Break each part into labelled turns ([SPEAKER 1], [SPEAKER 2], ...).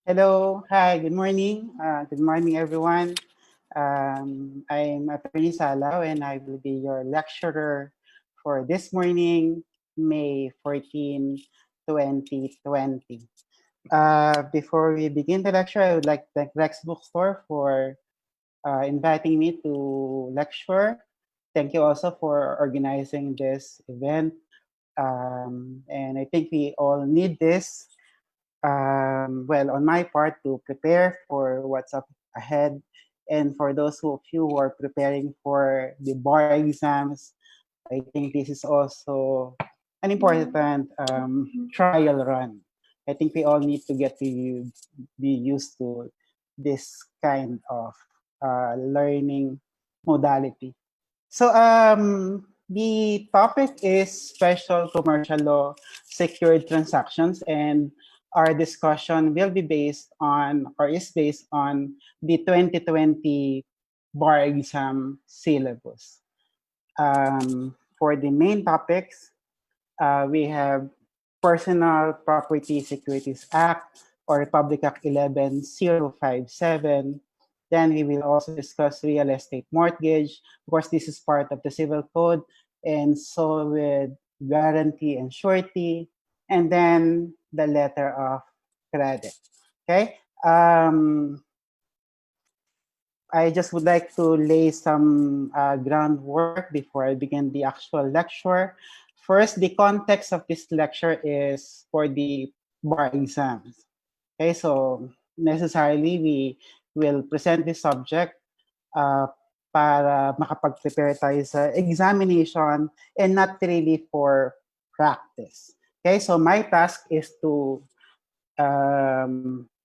[SPEAKER 1] Hello, hi, good morning. Good morning, everyone. I'm Attorney Salaw, and I will be your lecturer for this morning, May 14, 2020. Before we begin the lecture, I would like to thank Rex Bookstore for inviting me to lecture. Thank you also for organizing this event. And I think we all need this well, on my part, to prepare for what's up ahead. And for those of you who are preparing for the bar exams, I think this is also an important trial run. I think we all need to get to be used to this kind of learning modality. So the topic is special commercial law secured transactions, and our discussion will be based on or is based on the 2020 bar exam syllabus. For the main topics, we have Personal Property Securities Act or Republic Act 11057. Then we will also discuss real estate mortgage. Of course, this is part of the Civil Code, and so with guarantee and surety, and then the letter of credit. Okay. I just would like to lay some groundwork before I begin the actual lecture. First, the context of this lecture is for the bar exams. Okay, so necessarily we will present this subject uh, para makapag-prepare tayo sa examination and not really for practice. Okay, so my task is to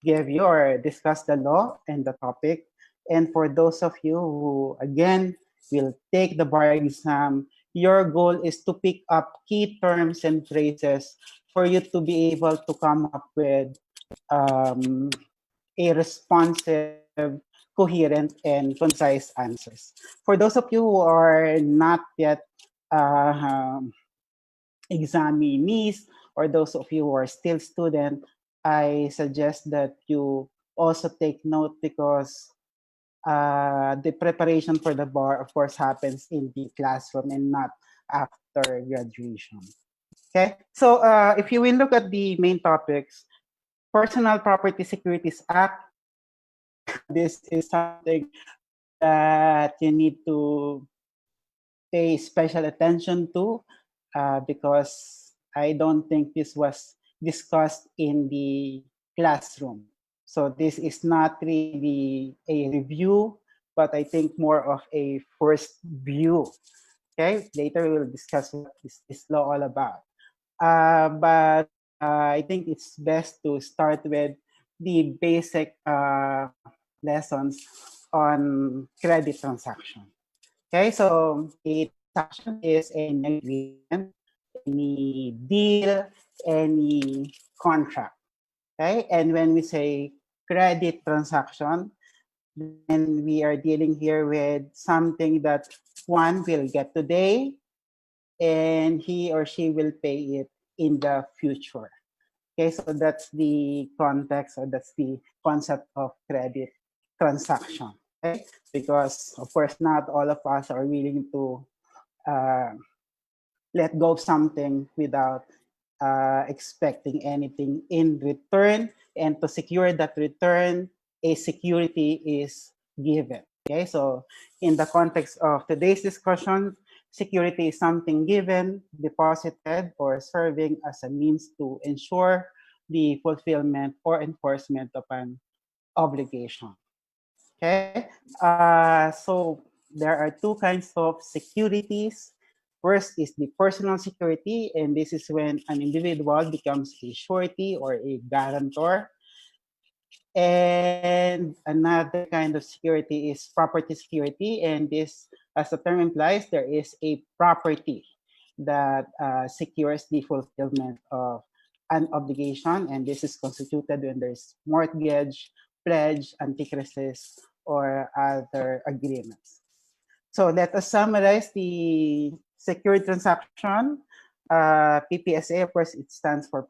[SPEAKER 1] give you or discuss the law and the topic. And for those of you who, again, will take the bar exam, your goal is to pick up key terms and phrases for you to be able to come up with um, a responsive, coherent, and concise answers. For those of you who are not yet uh, examinees or those of you who are still student, I suggest that you also take note because the preparation for the bar, of course, happens in the classroom and not after graduation. Okay, so if you will look at the main topics, Personal Property Securities Act, this is something that you need to pay special attention to because I don't think this was discussed in the classroom. So this is not really a review, but I think more of a first view. Okay, later we'll discuss what is this law all about. But I think it's best to start with the basic lessons on credit transaction. Okay, so a transaction is any agreement, any deal, any contract. Okay, and when we say credit transaction, then we are dealing here with something that one will get today and he or she will pay it in the future. Okay, so that's the context or that's the concept of credit transaction. Okay, because of course not all of us are willing to uh, let go of something without expecting anything in return. And to secure that return, a security is given. Okay, so in the context of today's discussion, security is something given, deposited, or serving as a means to ensure the fulfillment or enforcement of an obligation. Okay, so there are two kinds of securities. First is the personal security, and this is when an individual becomes a surety or a guarantor. And another kind of security is property security, and this, as the term implies, there is a property that secures the fulfillment of an obligation, and this is constituted when there's mortgage, pledge, antichrisis, or other agreements. So let us summarize the secured transaction. PPSA, of course, it stands for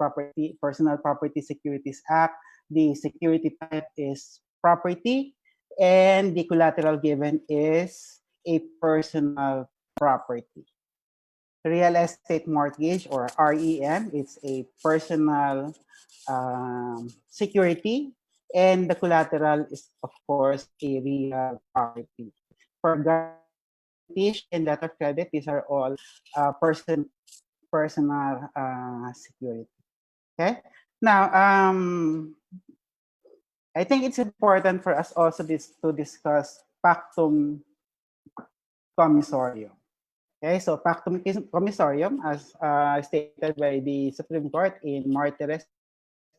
[SPEAKER 1] Personal Property Securities Act. The security type is property, and the collateral given is a personal property. Real estate mortgage, or REM, it's a personal security, and the collateral is, of course, a real property. For guarantee and letter of credit, these are all personal security. Okay. Now, I think it's important for us also to discuss Pactum Commissarium. Okay, so Pactum Commissarium, as stated by the Supreme Court in Martires,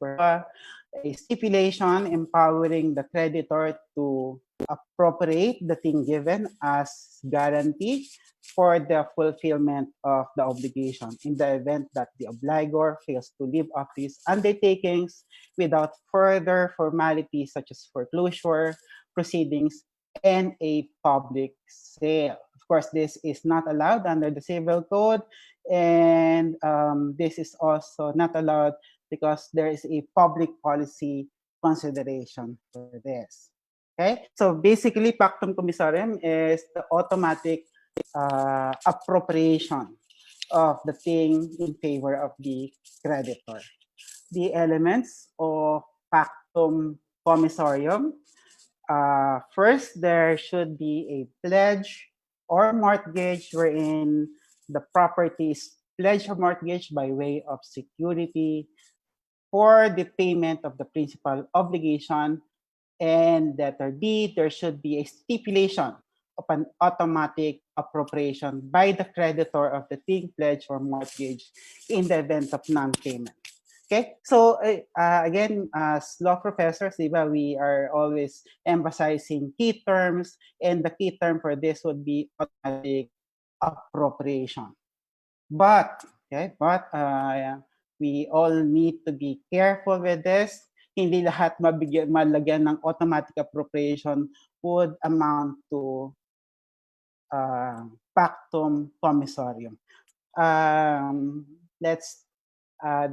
[SPEAKER 1] a stipulation empowering the creditor to appropriate the thing given as guarantee for the fulfillment of the obligation in the event that the obligor fails to live up to his undertakings without further formalities such as foreclosure proceedings and a public sale. Of course, this is not allowed under the Civil Code, and this is also not allowed because there is a public policy consideration for this. Okay, so basically, Pactum Commissarium is the automatic appropriation of the thing in favor of the creditor. The elements of Pactum Commissarium: first, there should be a pledge or mortgage wherein the property is pledged or mortgaged by way of security for the payment of the principal obligation. And letter B, there should be a stipulation of an automatic appropriation by the creditor of the thing pledge or mortgage in the event of non-payment. Okay, so again, as law professors, we are always emphasizing key terms, and the key term for this would be automatic appropriation. But we all need to be careful with this. Hindi lahat malagyan ng automatic appropriation would amount to Pactum Commissarium. Let's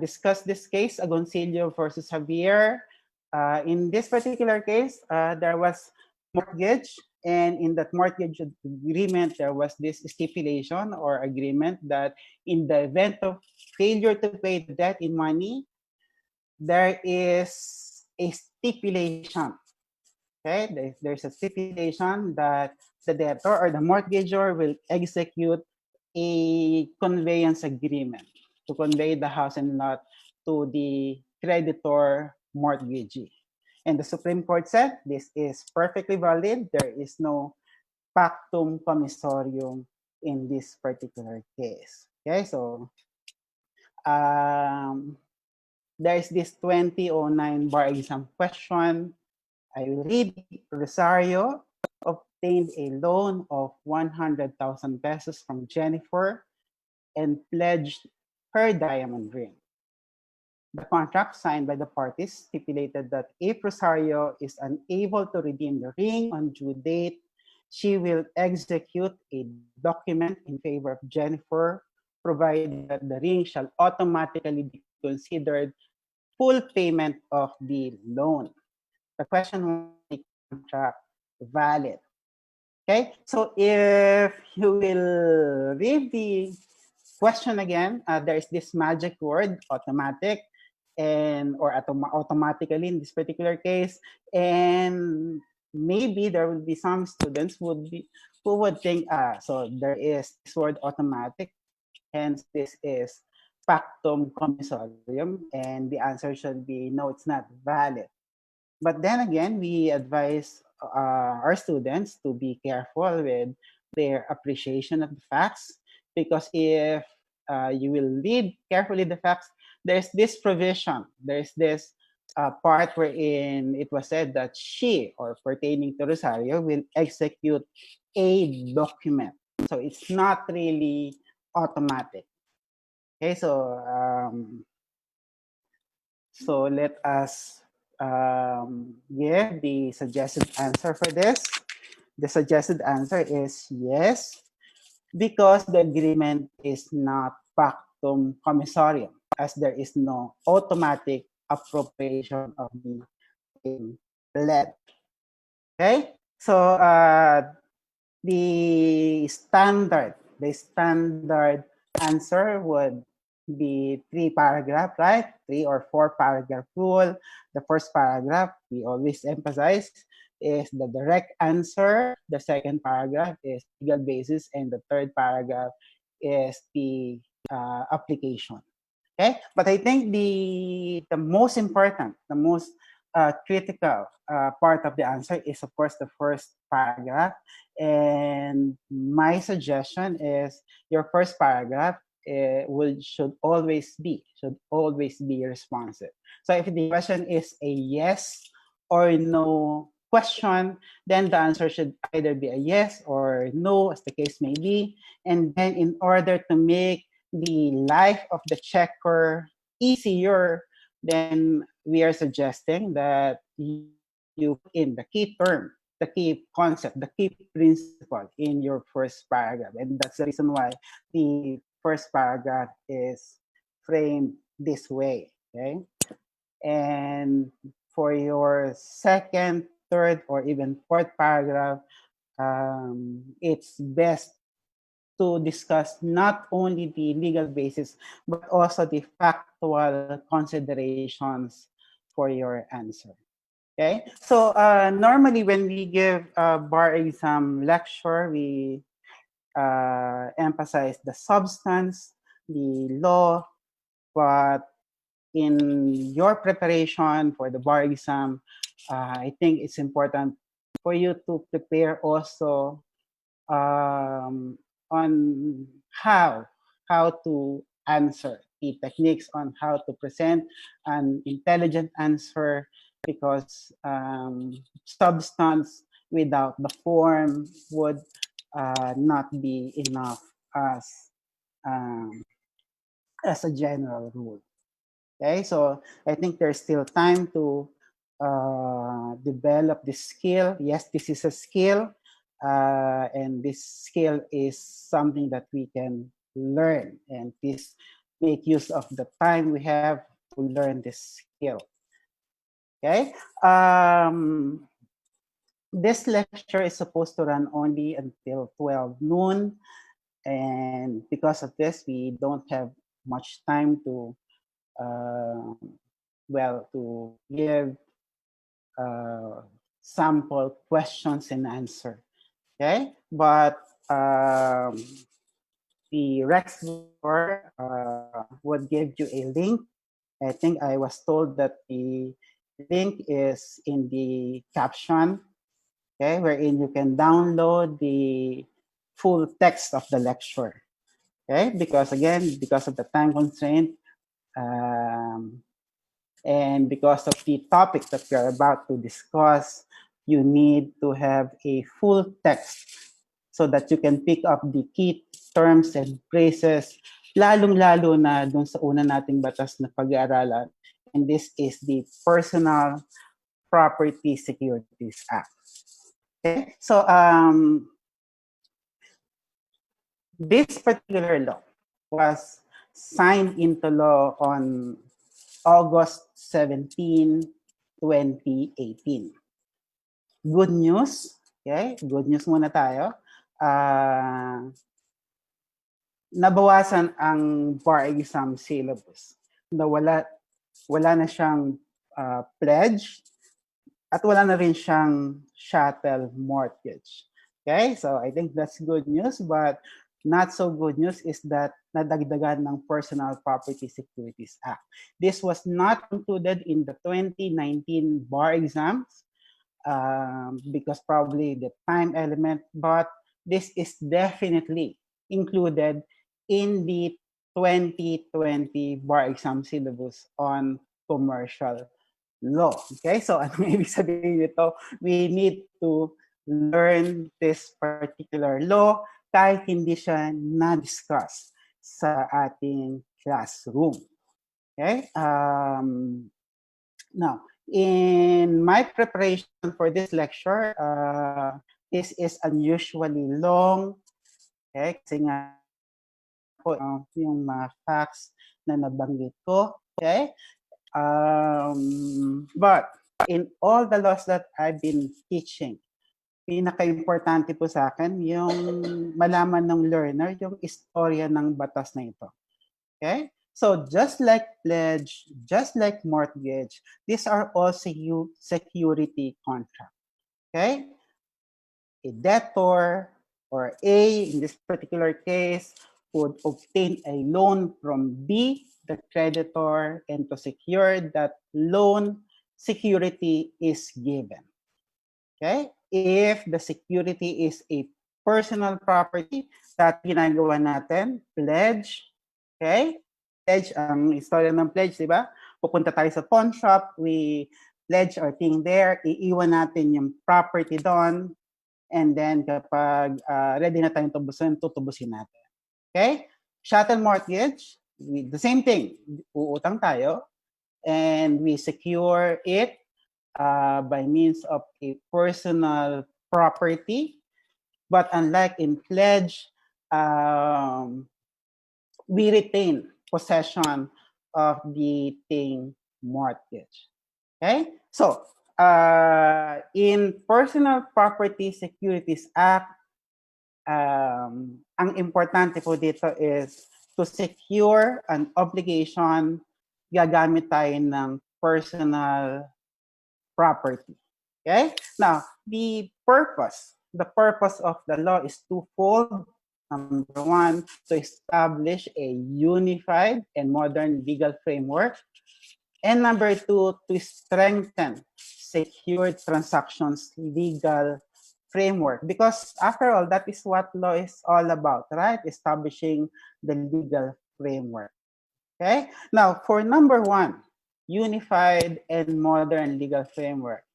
[SPEAKER 1] discuss this case, Agoncillo versus Javier. In this particular case, there was mortgage, and in that mortgage agreement, there was this stipulation or agreement that in the event of failure to pay the debt in money, there is a stipulation. Okay, there's a stipulation that the debtor or the mortgagor will execute a conveyance agreement to convey the house and lot to the creditor mortgagee. And the Supreme Court said this is perfectly valid. There is no Pactum Commissarium in this particular case. Okay, so there's this 2009 bar exam question. I will read. Rosario obtained a loan of 100,000 pesos from Jennifer and pledged her diamond ring. The contract signed by the parties stipulated that if Rosario is unable to redeem the ring on due date, she will execute a document in favor of Jennifer, provided that the ring shall automatically be considered full payment of the loan. The question was, is the contract valid? Okay, so if you will read the question again, there is this magic word, automatic, and or automatically in this particular case, and maybe there will be some students who would think, so there is this word automatic, hence this is Pactum Commissarium, and the answer should be no, it's not valid. But then again, we advise our students to be careful with their appreciation of the facts, because if you will read carefully the facts, there's this provision, there's this part wherein it was said that she, or pertaining to Rosario, will execute a document. So it's not really automatic. Okay, so let us give the suggested answer for this. The suggested answer is yes, because the agreement is not Pactum Pactum Commissarium, as there is no automatic appropriation of the same pledge. Okay, so the standard answer would be 3 paragraph, right? 3 or 4 paragraph rule. The first paragraph, we always emphasize, is the direct answer. The second paragraph is legal basis, and the third paragraph is the application. Okay, but I think the most important, the most critical part of the answer is, of course, the first paragraph. And my suggestion is your first paragraph should always be responsive. So if the question is a yes or no question, then the answer should either be a yes or no, as the case may be. And then in order to make the life of the checker easier, then we are suggesting that you put in the key term, the key concept, the key principle in your first paragraph. And that's the reason why the first paragraph is framed this way, okay? And for your second, third, or even fourth paragraph, it's best to discuss not only the legal basis, but also the factual considerations for your answer. Okay, so normally when we give a bar exam lecture, we emphasize the substance, the law, but in your preparation for the bar exam, I think it's important for you to prepare also on how to answer, the techniques on how to present an intelligent answer, because substance without the form would not be enough um, as a general rule. Okay, so I think there's still time to develop this skill. Yes, this is a skill, and this skill is something that we can learn, and please make use of the time we have to learn this skill. Okay, this lecture is supposed to run only until 12 noon, and because of this, we don't have much time to to give sample questions and answer. Okay, but the Receivables would give you a link. I think I was told that the link is in the caption, okay, wherein you can download the full text of the lecture. Okay, because again, because of the time constraint, and because of the topic that we are about to discuss, you need to have a full text so that you can pick up the key terms and phrases, lalong-lalo na dun sa una nating batas na pag-aaralan. And this is the Personal Property Securities Act. Okay, so this particular law was signed into law on August 17, 2018. Good news, okay? Good news muna tayo. Nabawasan ang bar exam syllabus. Wala na siyang pledge at wala na rin siyang chattel mortgage. Okay? So I think that's good news, but not so good news is that nadagdagan ng Personal Property Securities Act. This was not included in the 2019 bar exams because probably the time element, but this is definitely included in the 2020 bar exam syllabus on commercial law. Okay, so ano ibig sabihin nito? We need to learn this particular law kahit hindi siya na-discuss sa ating classroom. Okay? Now, in my preparation for this lecture, this is unusually long. Okay? Kasi nga po yung mga facts na nabanggit ko. Okay? But in all the laws that I've been teaching, pinaka-importante po sa akin yung malaman ng learner yung istorya ng batas na ito. Okay? So just like pledge, just like mortgage, these are all security contracts. Okay? A debtor or A, in this particular case, would obtain a loan from B, the creditor, and to secure that loan, security is given. Okay? If the security is a personal property, that ginagawa natin, pledge. Okay? Pledge, ang istorya ng pledge, di ba? Pupunta tayo sa pawn shop, we pledge our thing there, iiwan natin yung property doon, and then kapag ready na tayong tubusin, tutubusin natin. Okay? Chattel mortgage, the same thing. Uutang tayo, and we secure it by means of a personal property. But unlike in pledge, we retain possession of the thing mortgage. Okay? So, in Personal Property Securities Act, ang importante po dito is to secure an obligation, gagamit tayo ng personal property. Okay? Now, the purpose of the law is twofold. Number one, to establish a unified and modern legal framework. And number two, to strengthen secured transactions legal framework. Because after all, that is what law is all about, right? Establishing the legal framework. Okay? Now, for number one, unified and modern legal framework.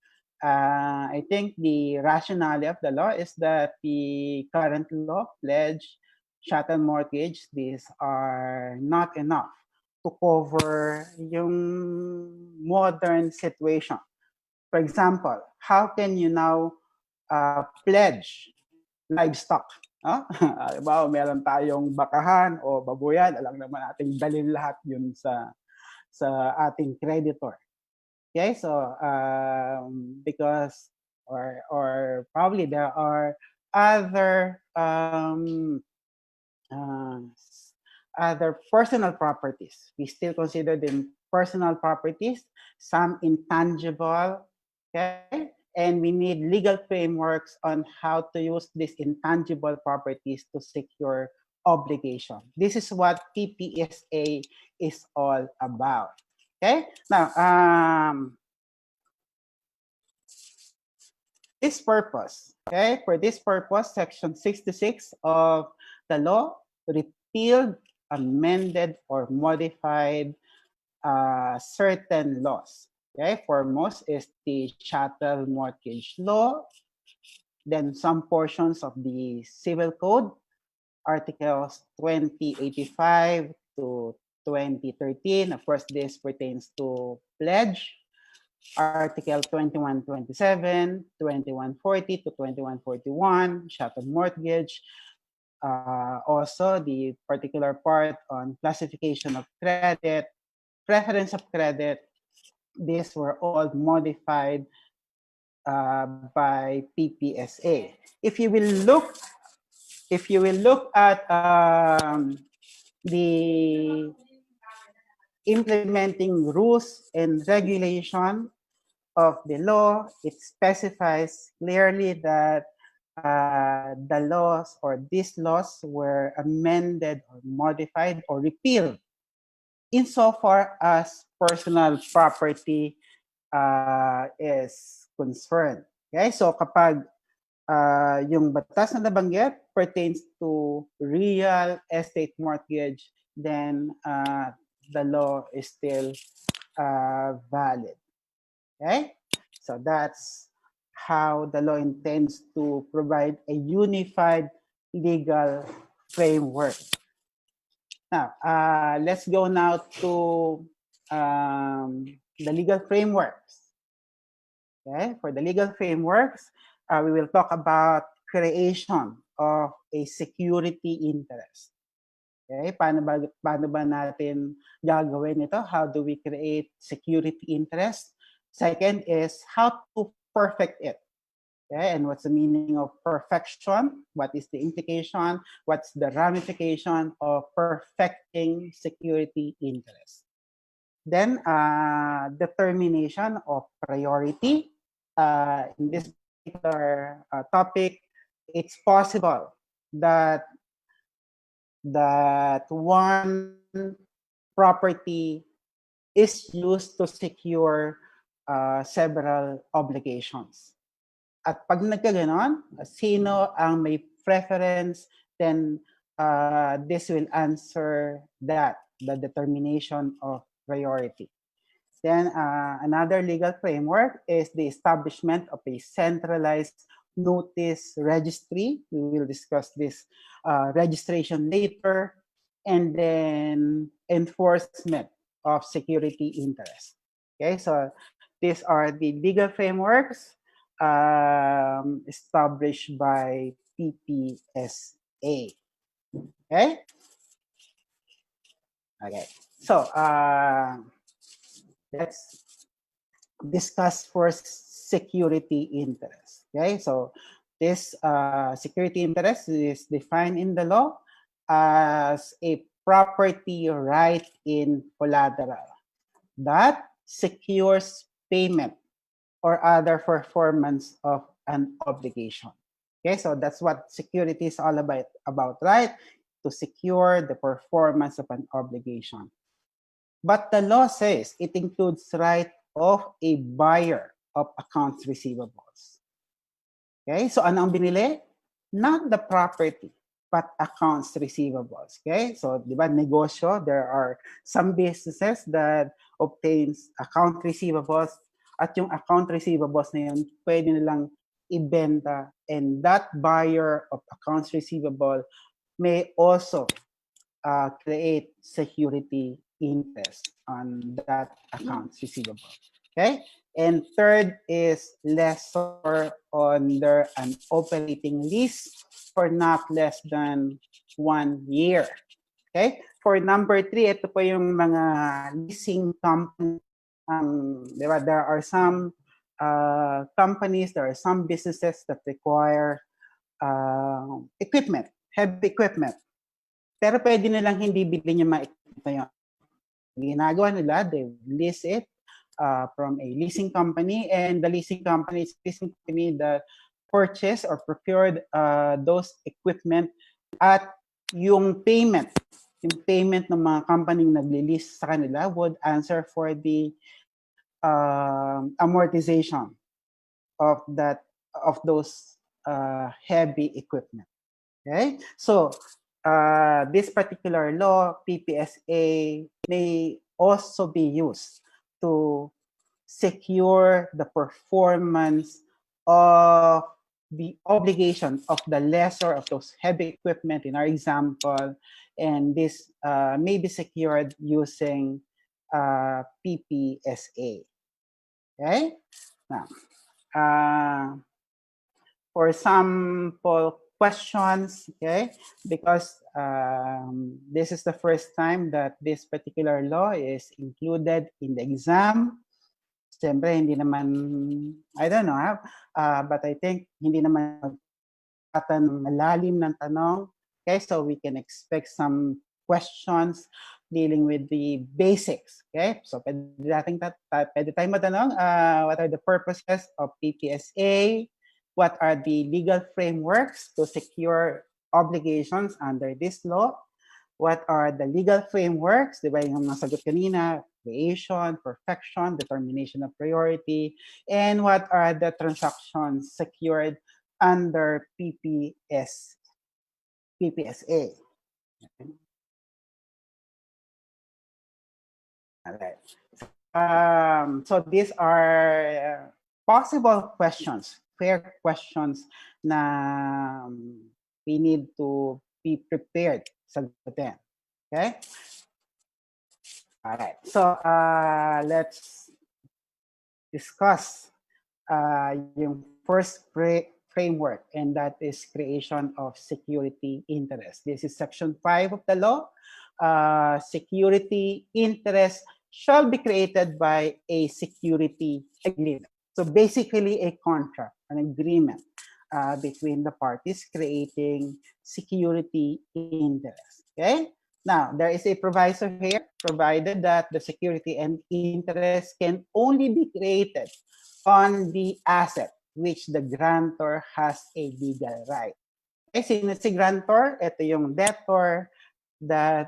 [SPEAKER 1] I think the rationale of the law is that the current law, pledge, chattel mortgage, these are not enough to cover yung modern situation. For example, how can you now pledge livestock? Diba, meron tayong bakahan o babuyan, alam naman natin dalhin lahat yun sa ating creditor. Okay, so because or probably there are other other personal properties. We still consider them personal properties, some intangible, okay? And we need legal frameworks on how to use these intangible properties to secure obligation. This is what PPSA is all about. Okay, now this purpose, okay, for this purpose, Section 66 of the law repealed, amended, or modified certain laws. Okay, foremost is the chattel mortgage law, then some portions of the Civil Code, Articles 2085 to 2013. Of course, this pertains to pledge. Article 2127, 2140 to 2141, chattel mortgage. Also, the particular part on classification of credit, preference of credit. These were all modified by PPSA. If you will look at the implementing rules and regulation of the law, it specifies clearly that the laws or these laws were amended or modified or repealed insofar as personal property is concerned. Okay, so kapag yung batas na nabanggit pertains to real estate mortgage, then the law is still valid. Okay, so that's how the law intends to provide a unified legal framework. Now, let's go now to the legal frameworks. Okay, for the legal frameworks, we will talk about creation of a security interest. Okay? Paano ba natin gagawin ito? How do we create security interest? Second is how to perfect it. Okay? And what's the meaning of perfection? What is the implication? What's the ramification of perfecting security interest? Then, determination of priority. In this particular topic, it's possible that one property is used to secure several obligations. At pag nagkaganon, sino ang may preference, then this will answer that, the determination of priority. Then another legal framework is the establishment of a centralized notice registry. We will discuss this registration later. And then enforcement of security interest. Okay, so these are the legal frameworks established by PPSA. Okay? Okay. So let's discuss first security interest. Okay, so this security interest is defined in the law as a property right in collateral that secures payment or other performance of an obligation. Okay, so that's what security is all about, right? To secure the performance of an obligation. But the law says it includes right of a buyer of accounts receivables. Okay, so ano ang binili? Not the property, but accounts receivables. Okay, so di ba negosyo, there are some businesses that obtains account receivables at yung account receivables na yun, pwede nilang ibenta, and that buyer of accounts receivable may also create security interest on that accounts receivable. Okay? And third is lessor under an operating lease for not less than 1 year. Okay? For number 3, ito po yung mga leasing company. There are some companies, there are some businesses that require equipment, heavy equipment. Pero pwede nilang hindi bilhin yung mga equipment na yun. Ginagawa nila, they lease it from a leasing company, and the leasing company is leasing company that purchased or procured those equipment, at yung payment ng mga company nagli-lease sa kanila would answer for the amortization of those heavy equipment. Okay, so this particular law, PPSA, may also be used to secure the performance of the obligation of the lessor of those heavy equipment in our example, and this may be secured using PPSA. Okay, now for sample questions, okay, because this is the first time that this particular law is included in the exam. Siyempre, hindi naman, I don't know, but I think hindi naman malalim ng tanong. Okay, so we can expect some questions dealing with the basics. Okay, so pwede tayong matanong, what are the purposes of PPSA? What are the legal frameworks to secure obligations under this law? What are the legal frameworks? Diba yung nasagot kanina, creation, perfection, determination of priority, and what are the transactions secured under PPSA? Okay. So these are possible questions, fair questions na we need to be prepared sagutin. Okay? All right. So let's discuss yung framework, and that is creation of security interest. This is section 5 of the law. Security interest shall be created by a security agreement. So basically a contract, an agreement between the parties creating security interest. Okay? Now, there is a proviso here, provided that the security and interest can only be created on the asset which the grantor has a legal right. Okay, sino si grantor? Ito yung debtor that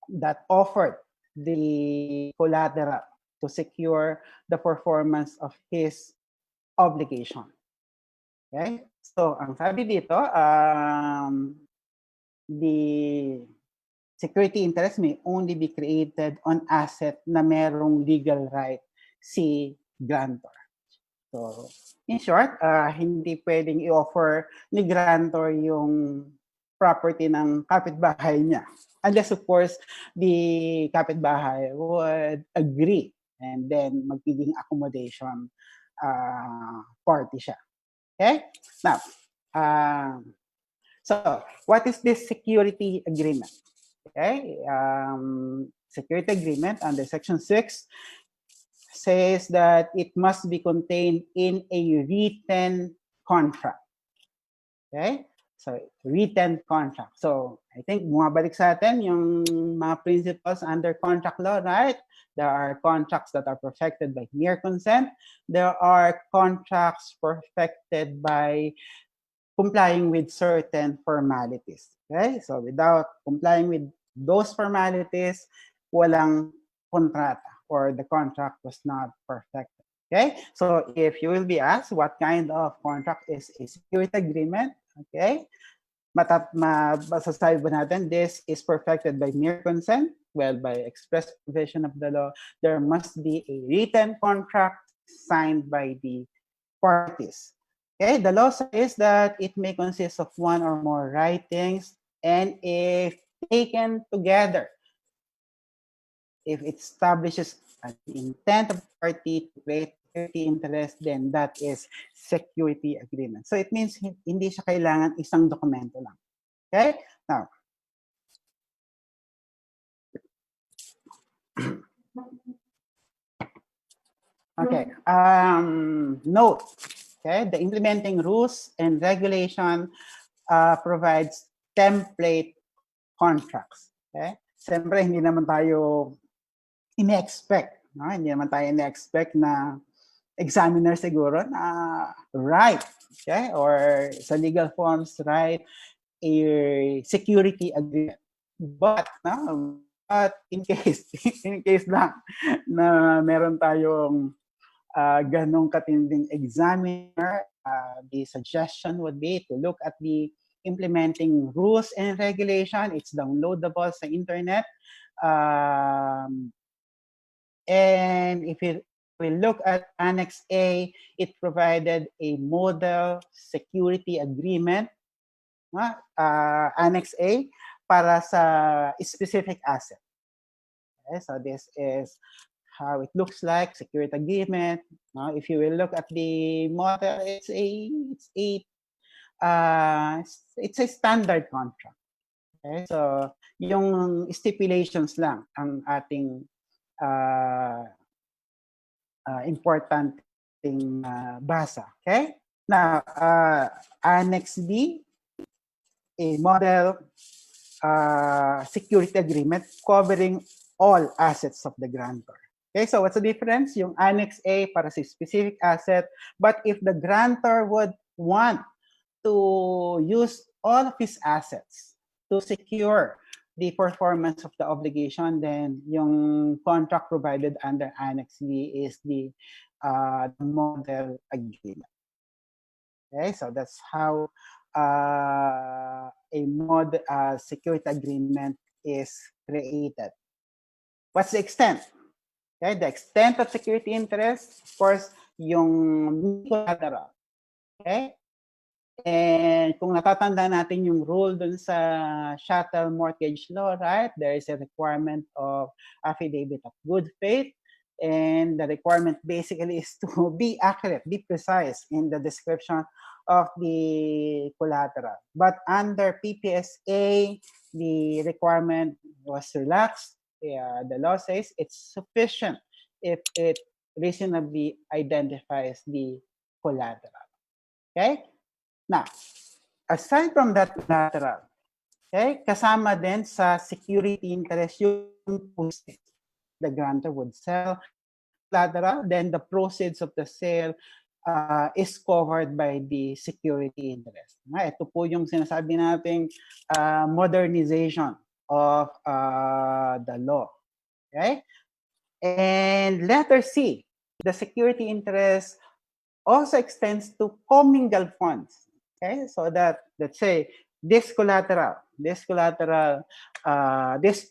[SPEAKER 1] that offered the collateral to secure the performance of his obligation. Okay? So, ang sabi dito, the security interest may only be created on asset na merong legal right si grantor. So, in short, hindi pwedeng i-offer ni grantor yung property ng kapitbahay niya. Unless, of course, the kapitbahay would agree and then magiging accommodation party siya. Okay? Now, so what is this security agreement? Okay? Security agreement under Section 6 says that it must be contained in a written contract. Okay? So, written contract. So, I think bumabalik sa atin yung mga principles under contract law, right? There are contracts that are perfected by mere consent. There are contracts perfected by complying with certain formalities. Okay? So, without complying with those formalities, walang kontrata or the contract was not perfected. Okay? So, if you will be asked what kind of contract is a security agreement, okay? Masasabi ba natin this is perfected by mere consent? Well, by express provision of the law, there must be a written contract signed by the parties. Okay, the law says that it may consist of one or more writings, and if taken together, if it establishes an intent of the party to create security interest, then that is security agreement. So it means hindi siya kailangan isang dokumento lang. Okay? Now, okay. Note, okay, the implementing rules and regulation provides template contracts. Okay? Siyempre, hindi naman tayo ine-expect. No? Hindi naman tayo ine-expect na examiner siguro na write, okay? Or sa legal forms, write a security agreement. But in case lang na meron tayong ganong katinding examiner, the suggestion would be to look at the implementing rules and regulation. It's downloadable sa internet. And if we look at Annex A, it provided a model security agreement, Annex A, para sa specific asset. Okay, so this is how it looks like, security agreement. If you will look at the model, it's a standard contract. Okay, so yung stipulations lang ang ating important basa. Okay? Now, Annex B, a model security agreement covering all assets of the grantor. Okay, so what's the difference? Yung Annex A para sa specific asset, but if the grantor would want to use all of his assets to secure the performance of the obligation, then yung contract provided under Annex B is the model agreement. Okay, so that's how a security agreement is created. What's the extent? Okay, the extent of security interest, of course, yung collateral. Okay? And kung natatanda natin yung rule dun sa chattel mortgage law, right? There is a requirement of affidavit of good faith. And the requirement basically is to be accurate, be precise in the description of the collateral. But under PPSA, the requirement was relaxed. The law says it's sufficient if it reasonably identifies the collateral. Okay? Now, aside from that collateral, okay, kasama din sa security interest yung postage. The grantor would sell collateral, then the proceeds of the sale is covered by the security interest. Ito po yung sinasabi nating modernization of the law. Okay? And letter C, the security interest also extends to commingled funds. Okay, so that, let's say, this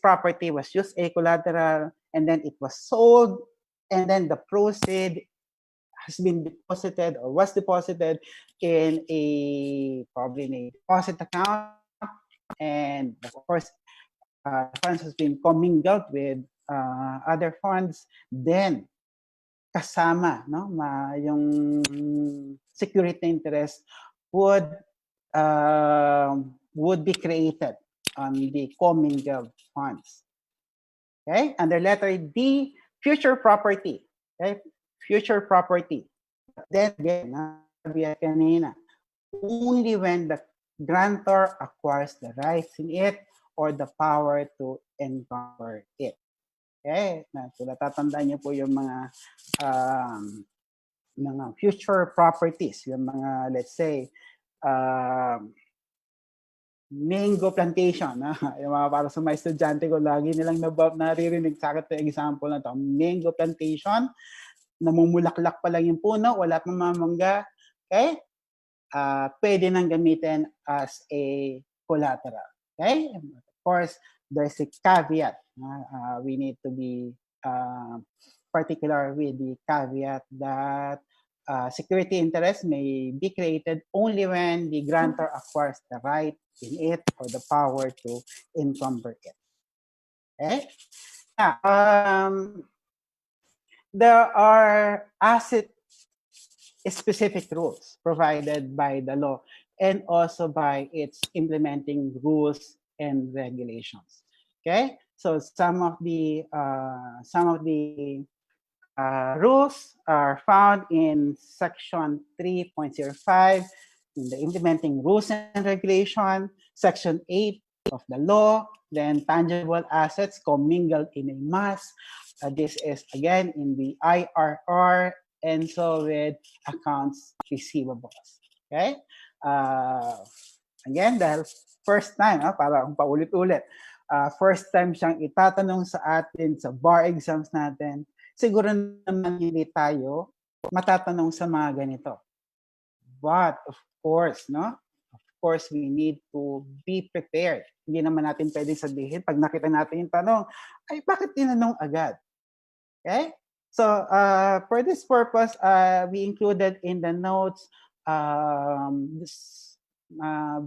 [SPEAKER 1] property was used a collateral, and then it was sold, and then the proceed has been deposited or was deposited in probably in a deposit account, and of course, funds has been commingled with other funds, then kasama, no, yung security interest would be created on the commingled funds. Okay, under letter D, future property. Okay, future property. Then again, kanina, only when the grantor acquires the rights in it or the power to encumber it. Okay, so natatandaan niyo po yung mga future properties, yung mga, let's say, mango plantation. Yung mga para sa mga estudyante ko, lagi nilang naririnig sa akin yung example na to. Mango plantation, namumulaklak pa lang yung puno, wala pang mamangga. Okay? Pwede nang gamitin as a collateral. Okay? Of course, there's a caveat. We need to be particular with the caveat that security interest may be created only when the grantor acquires the right in it or the power to encumber it. Okay? There are asset-specific rules provided by the law and also by its implementing rules and regulations. Okay, so some of the rules are found in section 3.05 in the implementing rules and regulation, section 8 of the law, then tangible assets commingled in a mass. This is again in the IRR, and so with accounts receivables. Okay? Again, dahil first time, para paulit-ulit, first time siyang itatanong sa atin sa bar exams natin, siguro naman hindi tayo matatanong sa mga ganito. But of course, no? Of course, we need to be prepared. Hindi naman natin pwedeng sabihin, pag nakita natin yung tanong, ay bakit tinanong agad? Okay? So, for this purpose, we included in the notes this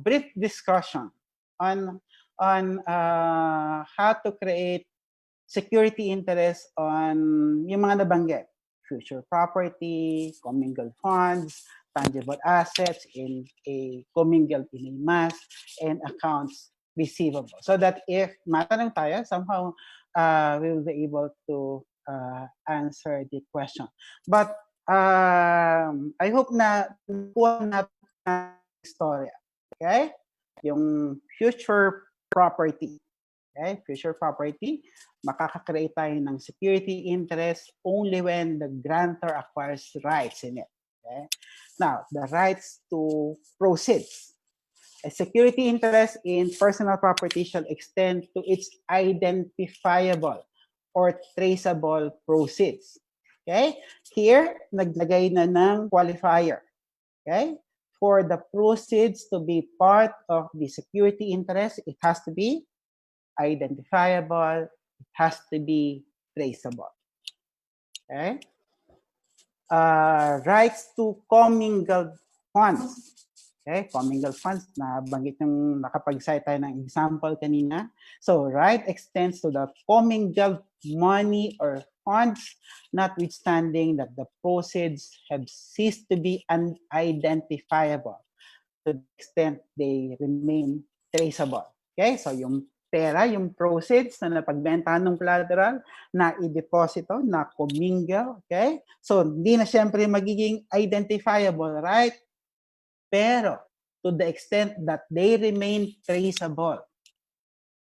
[SPEAKER 1] brief discussion on how to create security interest on yung mga nabanggit. Future property, commingled funds, tangible assets in a commingled in a mass, and accounts receivable. So that if matanong tayo, somehow we will be able to answer the question. But I hope na nakuha natin ang istorya. Okay? Yung future property. Okay? Future property, makaka-create tayo ng security interest only when the grantor acquires rights in it. Okay? Now, the rights to proceeds. A security interest in personal property shall extend to its identifiable or traceable proceeds. Okay? Here, naglagay na ng qualifier. Okay? For the proceeds to be part of the security interest, it has to be identifiable, it has to be traceable. Okay? Rights to commingled funds. Okay, commingled funds, nabanggit yung nakapag-cite tayo ng example kanina. So, right extends to the commingled money or funds, notwithstanding that the proceeds have ceased to be unidentifiable to the extent they remain traceable. Okay, so yung pera, yung proceeds na napagbentahan ng collateral, na i-deposito, na commingle, okay? So, hindi na siyempre magiging identifiable, right? Pero, to the extent that they remain traceable,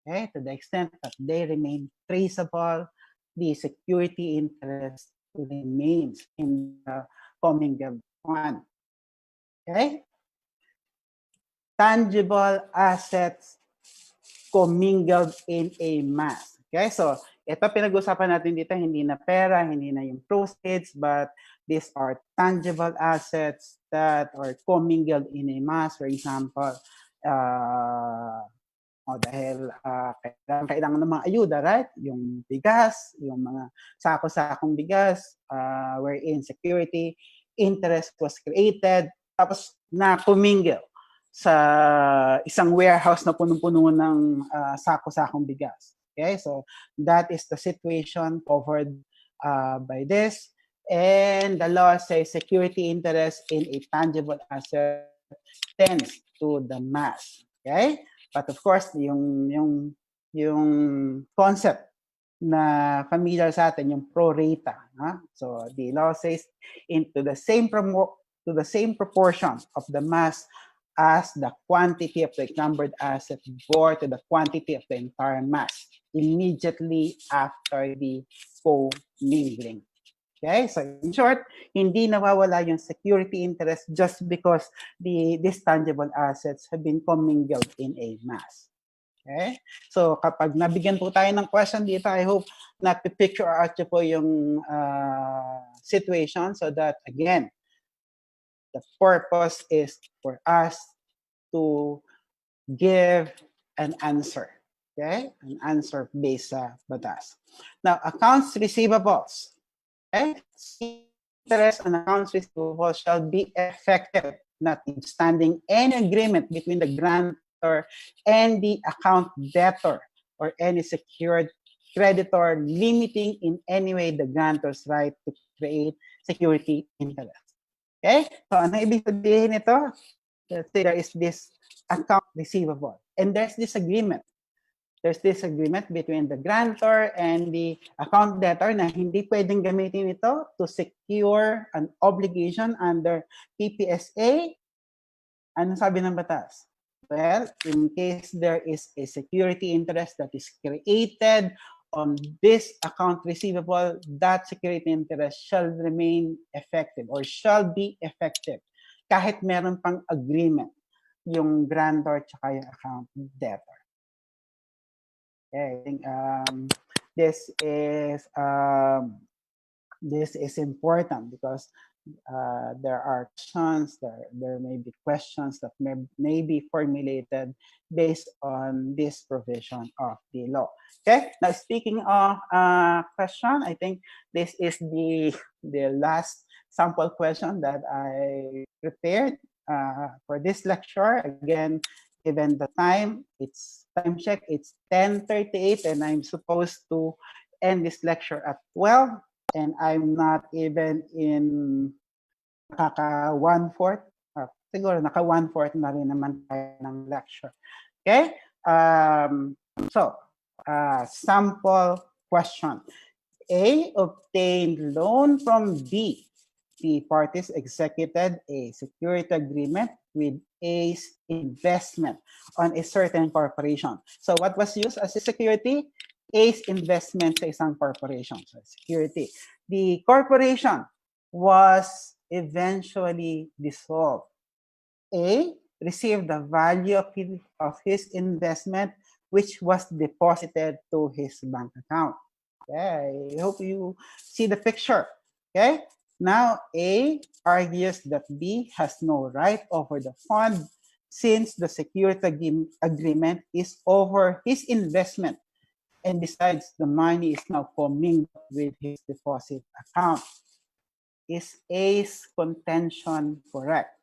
[SPEAKER 1] okay, to the extent that they remain traceable, the security interest remains in the commingled fund. Okay? Tangible assets commingled in a mass. Okay, so ito pinag-usapan natin dito, hindi na pera, hindi na yung proceeds, but these are tangible assets that are commingled in a mass. For example, dahil kailangan ng mga ayuda, right? Yung bigas, yung mga sako-sakong bigas, wherein security interest was created, tapos na-commingle sa isang warehouse na punong-puno ng sako-sakong bigas. Okay, so that is the situation covered by this. And the law says security interest in a tangible asset tends to the mass. Okay? But of course, yung concept na familiar sa atin, yung pro rata. So the law says into the same proportion of the mass as the quantity of the encumbered asset bore to the quantity of the entire mass immediately after the co-mingling. Okay, so in short, hindi nawawala yung security interest just because these tangible assets have been commingled in a mass. Okay, so kapag nabigyan po tayo ng question dito, I hope na-picture out po yung situation so that, again, the purpose is for us to give an answer. Okay? An answer based sa batas. Now, accounts receivables. Okay? Interest on accounts receivables shall be effective, notwithstanding any agreement between the grantor and the account debtor or any secured creditor limiting in any way the grantor's right to create security interest. Okay? So, ano ibig sabihin nito? Let's say there is this account receivable and there's this agreement. There's this agreement between the grantor and the account debtor na hindi pwedeng gamitin ito to secure an obligation under PPSA. Ano sabi ng batas? Well, in case there is a security interest that is created on this account receivable, that security interest shall remain effective or shall be effective kahit meron pang agreement yung grantor tsaka yung account debtor. Okay, I think this is important because there are questions, there may be questions that may be formulated based on this provision of the law. Okay, now speaking of question, I think this is the last sample question that I prepared for this lecture. Again, given the time, it's time check, it's 10:38 and I'm supposed to end this lecture at 12 and I'm not even in naka 1/4. Siguro naka 1/4 na rin naman tayo ng lecture. Okay? So, sample question. A obtained loan from B. The parties executed a security agreement with A's investment on a certain corporation. So what was used as a security? A's investment sa isang corporation. So security. The corporation was eventually dissolved. A received the value of his investment which was deposited to his bank account. Okay, I hope you see the picture. Okay, now A argues that B has no right over the fund since the security agreement is over his investment. And besides, the money is now commingled with his deposit account. Is A's contention correct?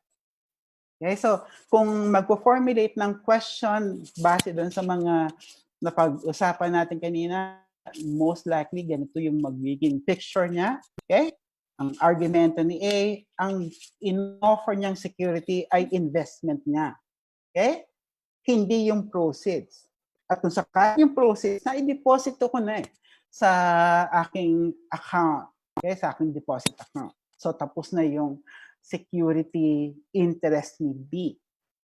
[SPEAKER 1] Okay, so kung magpo-formulate ng question base doon sa mga napag-usapan natin kanina, most likely ganito yung magiging picture niya. Okay? Ang argumento ni A, ang in-offer niyang security ay investment niya. Okay? Hindi yung proceeds. At kung sakali yung proceeds, na-i-deposito ko na sa aking account. Okay? Sa aking deposit account. So tapos na yung security interest ni B.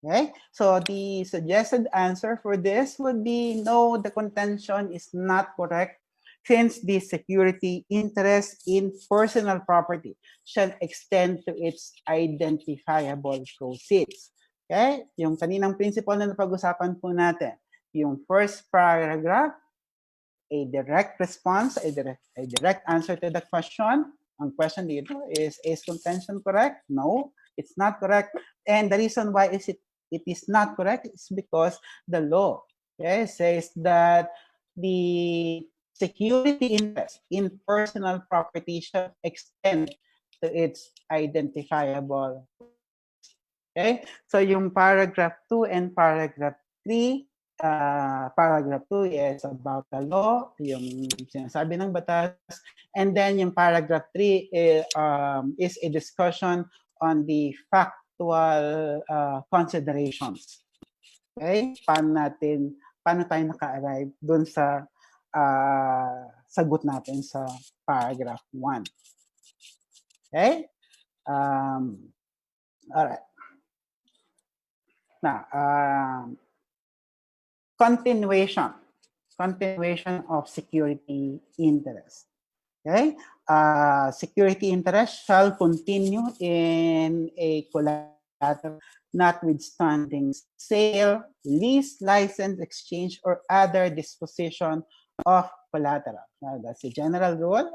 [SPEAKER 1] Okay? So the suggested answer for this would be no, the contention is not correct since the security interest in personal property shall extend to its identifiable proceeds. Okay? Yung kaninang principle na napag-usapan po natin, yung first paragraph, a direct response, a direct answer to the question. Ang question dito is contention correct? No, it's not correct. And the reason why it is not correct is because the law, okay, says that the security interest in personal property shall extend to its identifiable. Okay? So yung paragraph 2 and paragraph 3, paragraph 2 is about the law, yung sinasabi ng batas, and then yung paragraph 3 is a discussion on the factual considerations. Okay? Paano tayo naka-arrive dun sa sagot natin sa paragraph 1. Okay? Alright. Now, continuation of security interest. Okay? Security interest shall continue in a collateral notwithstanding sale, lease, license, exchange, or other disposition of collateral. That's a general rule.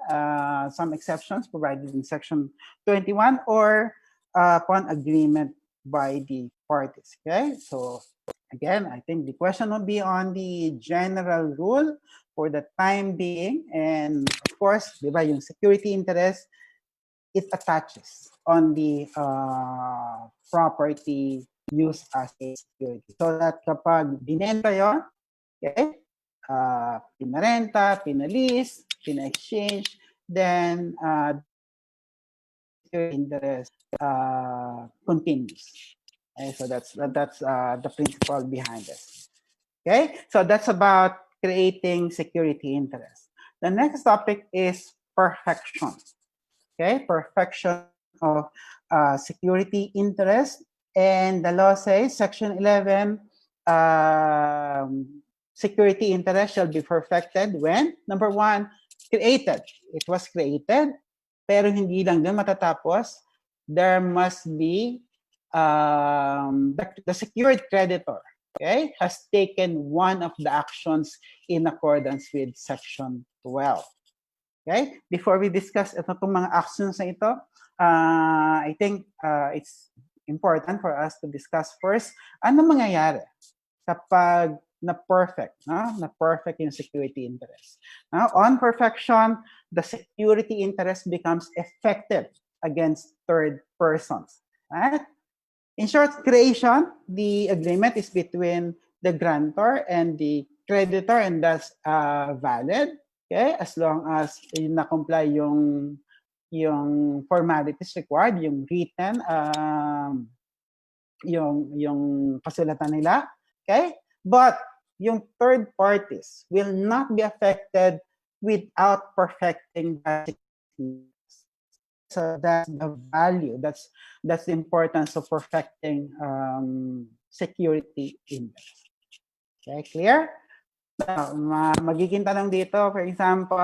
[SPEAKER 1] Some exceptions provided in section 21 or upon agreement by the parties. Okay, so again, I think the question will be on the general rule for the time being, and of course, di ba, yung security interest, it attaches on the property used as a security. So that kapag binenta yon, okay, pinarenta, pinalis, pina-exchange, then interest continues. Okay, so that's the principle behind this. Okay, so that's about creating security interest. The next topic is perfection. Okay, perfection of security interest, and the law says, section 11, security interest shall be perfected when, number 1, created. It was created, pero hindi lang doon matatapos. There must be the secured creditor, okay, has taken one of the actions in accordance with section 12. Okay? Before we discuss itong mga actions na ito, I think it's important for us to discuss first ano mangyayari kapag na-perfect, no? Na-perfect yung security interest. Now, on perfection, the security interest becomes effective against third persons. Right? In short, creation, the agreement is between the grantor and the creditor, and that's valid. Okay, as long as na-comply yung formalities required, yung written, yung kasulatan nila. Okay, but yung third parties will not be affected without perfecting that. So that's the value. That's the importance of perfecting security interest. Okay, clear? Magiging tanong dito, for example,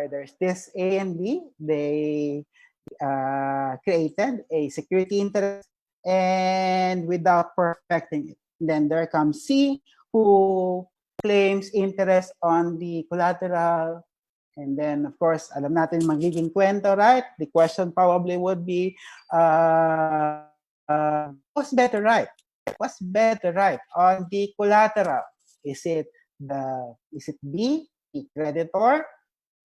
[SPEAKER 1] there's this A and B. They created a security interest and without perfecting it. Then there comes C, who claims interest on the collateral. And then, of course, alam natin magiging kwento, right? The question probably would be, what's better right? What's better right on the collateral? Is it B, the creditor,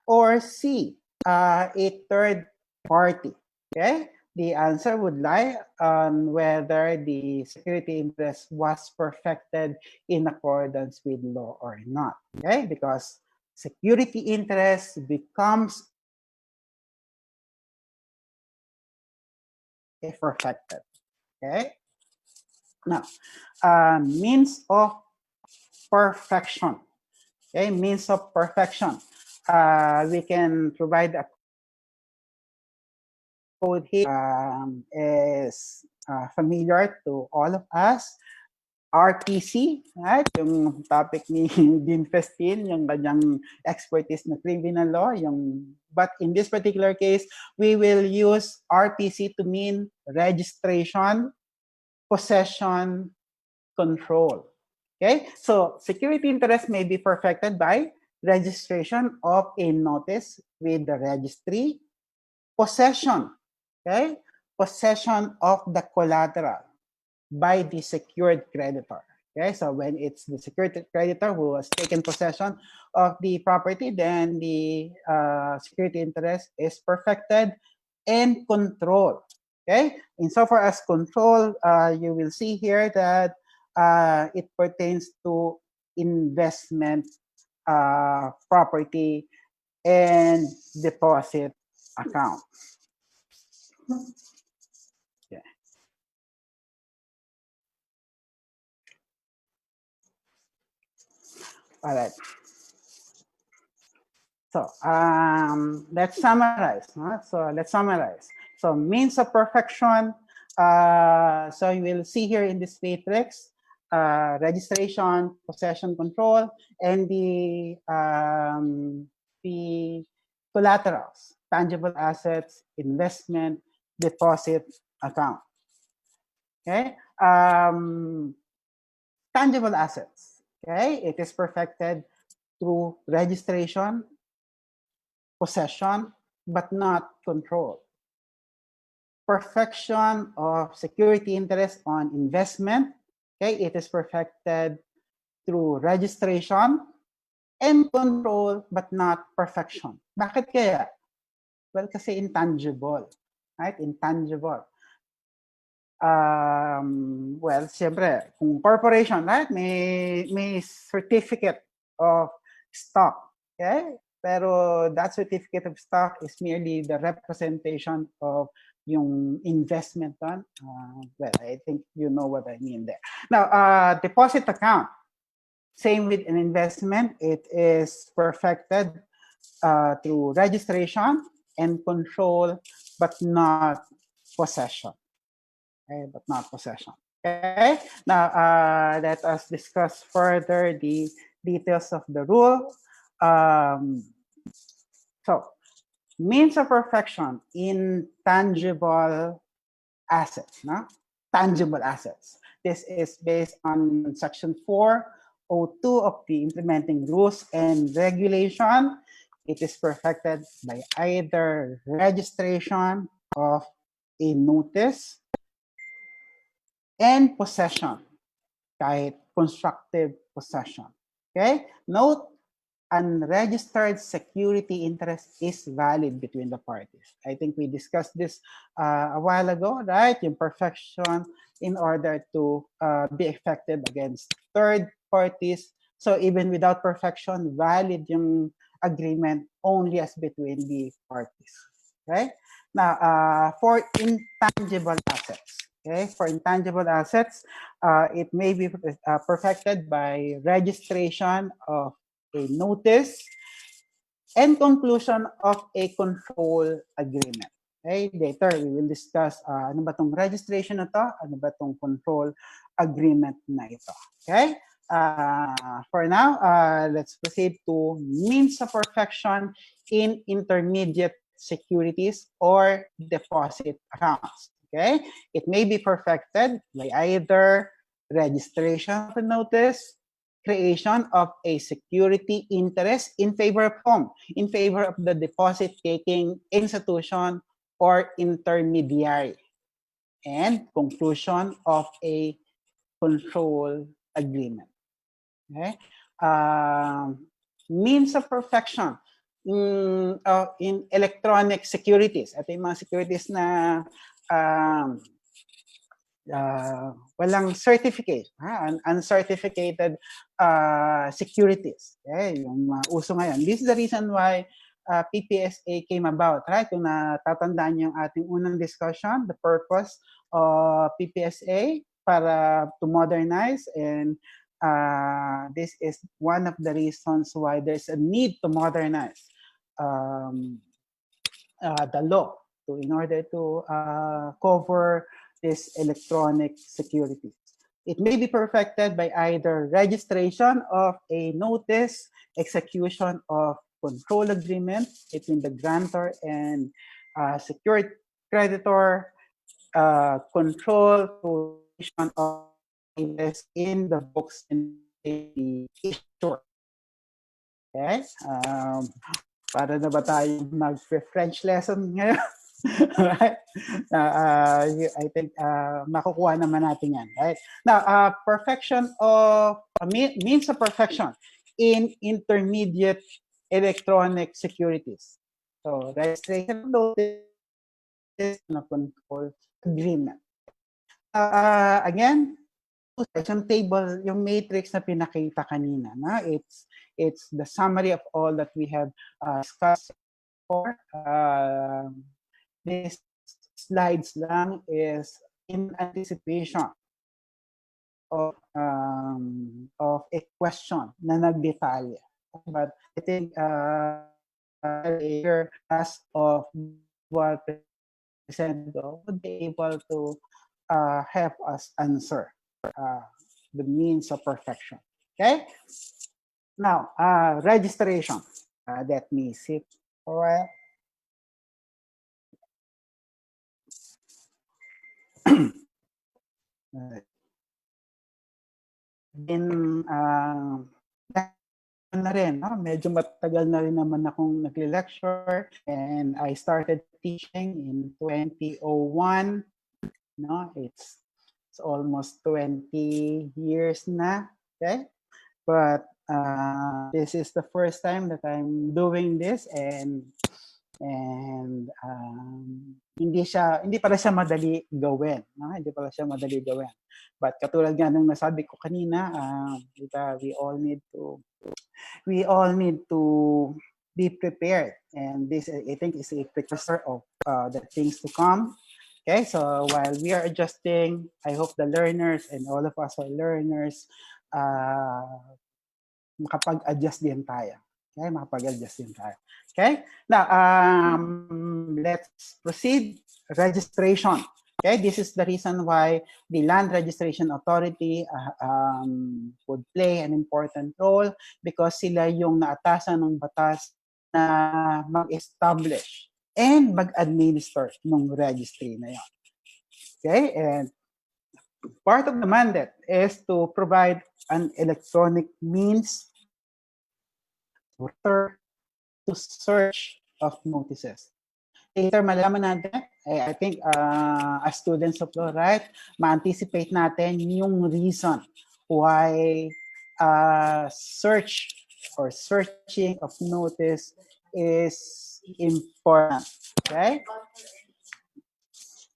[SPEAKER 1] or C, a third party? Okay, the answer would lie on whether the security interest was perfected in accordance with law or not, okay? Because security interest becomes if perfected, okay? Now, means of perfection, okay? Means of perfection. We can provide a code here is familiar to all of us. RPC, right? Yung topic ni Dean Festin, yung kanyang expertise na criminal law. But in this particular case, we will use RPC to mean registration, possession, control. Okay? So security interest may be perfected by registration of a notice with the registry, possession, okay? Possession of the collateral by the secured creditor. Okay, so when it's the secured creditor who has taken possession of the property, then the security interest is perfected and control. Okay, insofar as control, you will see here that it pertains to investment property and deposit account. Yeah. All right. So let's summarize. Huh? So let's summarize. So means of perfection. So you will see here in this matrix, registration, possession, control, and the collaterals, tangible assets, investment, deposit account. Okay. Tangible assets. Okay. It is perfected through registration, possession, but not control. Perfection of security interest on investment, okay, it is perfected through registration and control, but not perfection. Bakit kaya? Well, kasi intangible, right? Intangible. Well, siyempre, kung corporation, right, may certificate of stock, okay? Pero that certificate of stock is merely the representation of yung investment on. Well, I think you know what I mean there. Now, deposit account, same with an investment, it is perfected through registration and control, but not possession. Okay, but not possession. Okay, now let us discuss further the details of the rule. So, means of perfection in tangible assets, no? Tangible assets. This is based on section 402 of the implementing rules and regulation. It is perfected by either registration of a notice and possession, kahit constructive possession. Okay? Note, unregistered security interest is valid between the parties. I think we discussed this a while ago, right? Yung perfection in order to be effective against third parties. So even without perfection, valid yung agreement only as between the parties. Okay? Now, for intangible assets, okay, for intangible assets, it may be perfected by registration of a notice and conclusion of a control agreement. Okay, later we will discuss ano ba tong registration na to, ano ba tong control agreement na ito. Okay? For now, let's proceed to means of perfection in intermediate securities or deposit accounts. Okay? It may be perfected by either registration of a notice, creation of a security interest in favor of whom? In favor of the deposit-taking institution or intermediary, and conclusion of a control agreement. Okay? Means of perfection in electronic securities. Ito yung mga securities na walang certificate, uncertificated securities. Okay, yung uso ngayon. This is the reason why PPSA came about, right? Kung natatandaan yung ating unang discussion, the purpose of PPSA para to modernize, and this is one of the reasons why there's a need to modernize the law in order to cover this electronic security. It may be perfected by either registration of a notice, execution of control agreement between the grantor and secured creditor, control to of in the books and the issuer. Okay? Para na ba tayong mag-French lesson ngayon? Right? I think makukuha naman natin yan. Right? Now, perfection of means of perfection in intermediate electronic securities. So, registration notice na control agreement. Again, section table, yung matrix na pinakita kanina, na it's the summary of all that we have discussed before. This slides lang is in anticipation of a question na nagdetalye. But I think as of what presented would be able to help us answer the means of perfection. Okay? Now, registration. Let me see for it. Na rin, no? Medyo matagal na rin naman akong nagli-lecture, and I started teaching in 2001. No, it's almost 20 years na, okay? But this is the first time that I'm doing this, and hindi pala siya madali gawin, no? Hindi pala siya madali gawin. But katulad nga ng nasabi ko kanina, we all need to be prepared, and this I think is a precursor of the things to come. Okay, so while we are adjusting, I hope the learners and all of us are learners, makapag-adjust din tayo. Okay, makapag-adjust din tayo. Okay, now let's proceed. Registration. Okay, this is the reason why the Land Registration Authority would play an important role, because sila yung naatasan ng batas na mag-establish and mag-administer ng registry na yun. Okay, and part of the mandate is to provide an electronic means to search of notices. Later, malaman natin, I think as students of law, right, ma-anticipate natin yung reason why search or searching of notice is important, okay?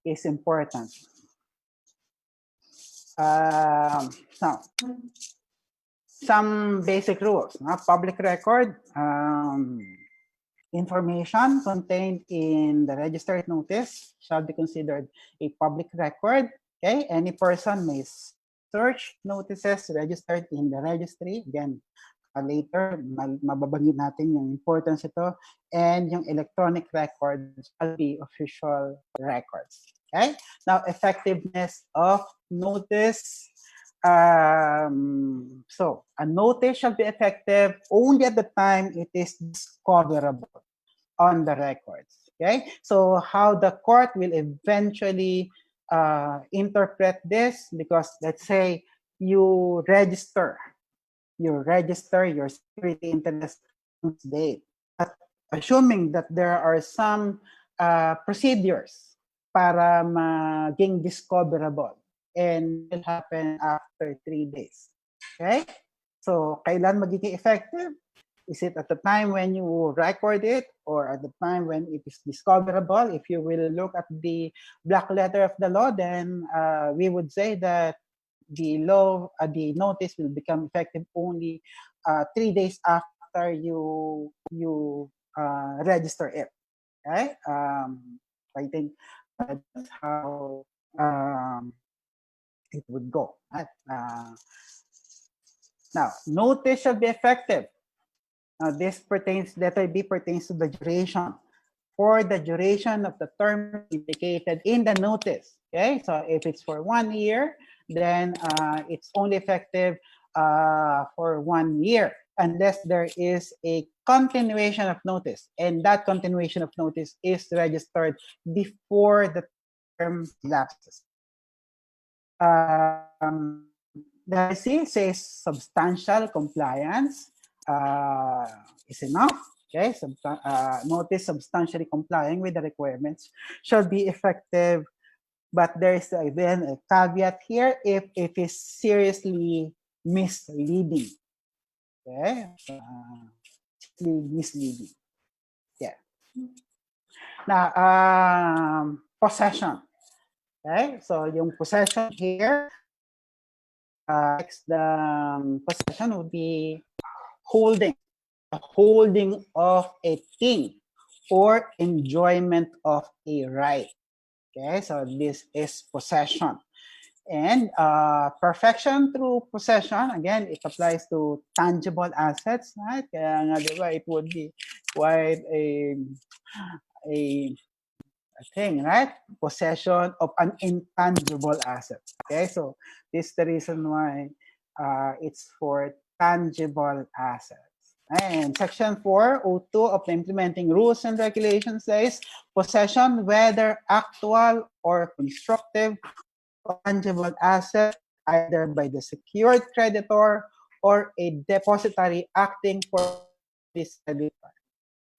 [SPEAKER 1] Is important. So, some basic rules. Public record, information contained in the registered notice shall be considered a public record. Okay, any person may search notices registered in the registry. Again, later, mababanggit natin yung importance ito, and yung electronic records shall be official records. Okay, now effectiveness of notice. So a notice shall be effective only at the time it is discoverable on the records. Okay, so how the court will eventually interpret this, because let's say you register your security interest date, but assuming that there are some procedures para maging discoverable, and it will happen after 3 days. Okay? So, kailan magiging effective? Is it at the time when you record it or at the time when it is discoverable? If you will look at the black letter of the law, then we would say that the law, the notice will become effective only 3 days after you register it. Okay, I think that's how it would go. Right? Now, notice shall be effective. Now, this pertains, letter B pertains to the duration. For the duration of the term indicated in the notice. Okay, so if it's for 1 year, then it's only effective for 1 year, unless there is a continuation of notice, and that continuation of notice is registered before the term lapses. The C says substantial compliance is enough. Okay, notice substantially complying with the requirements shall be effective, but there is then a caveat here if it is seriously misleading. Okay, misleading. Yeah. Now, possession. Okay, so yung possession here, the possession would be holding of a thing or enjoyment of a right. Okay, so this is possession. And perfection through possession, again, it applies to tangible assets, right? Kaya nga, di ba, it would be quite a thing, right? Possession of an intangible asset. Okay, so this is the reason why it's for tangible assets. And section 402 of the implementing rules and regulations says possession, whether actual or constructive, tangible asset, either by the secured creditor or a depositary acting for this creditor.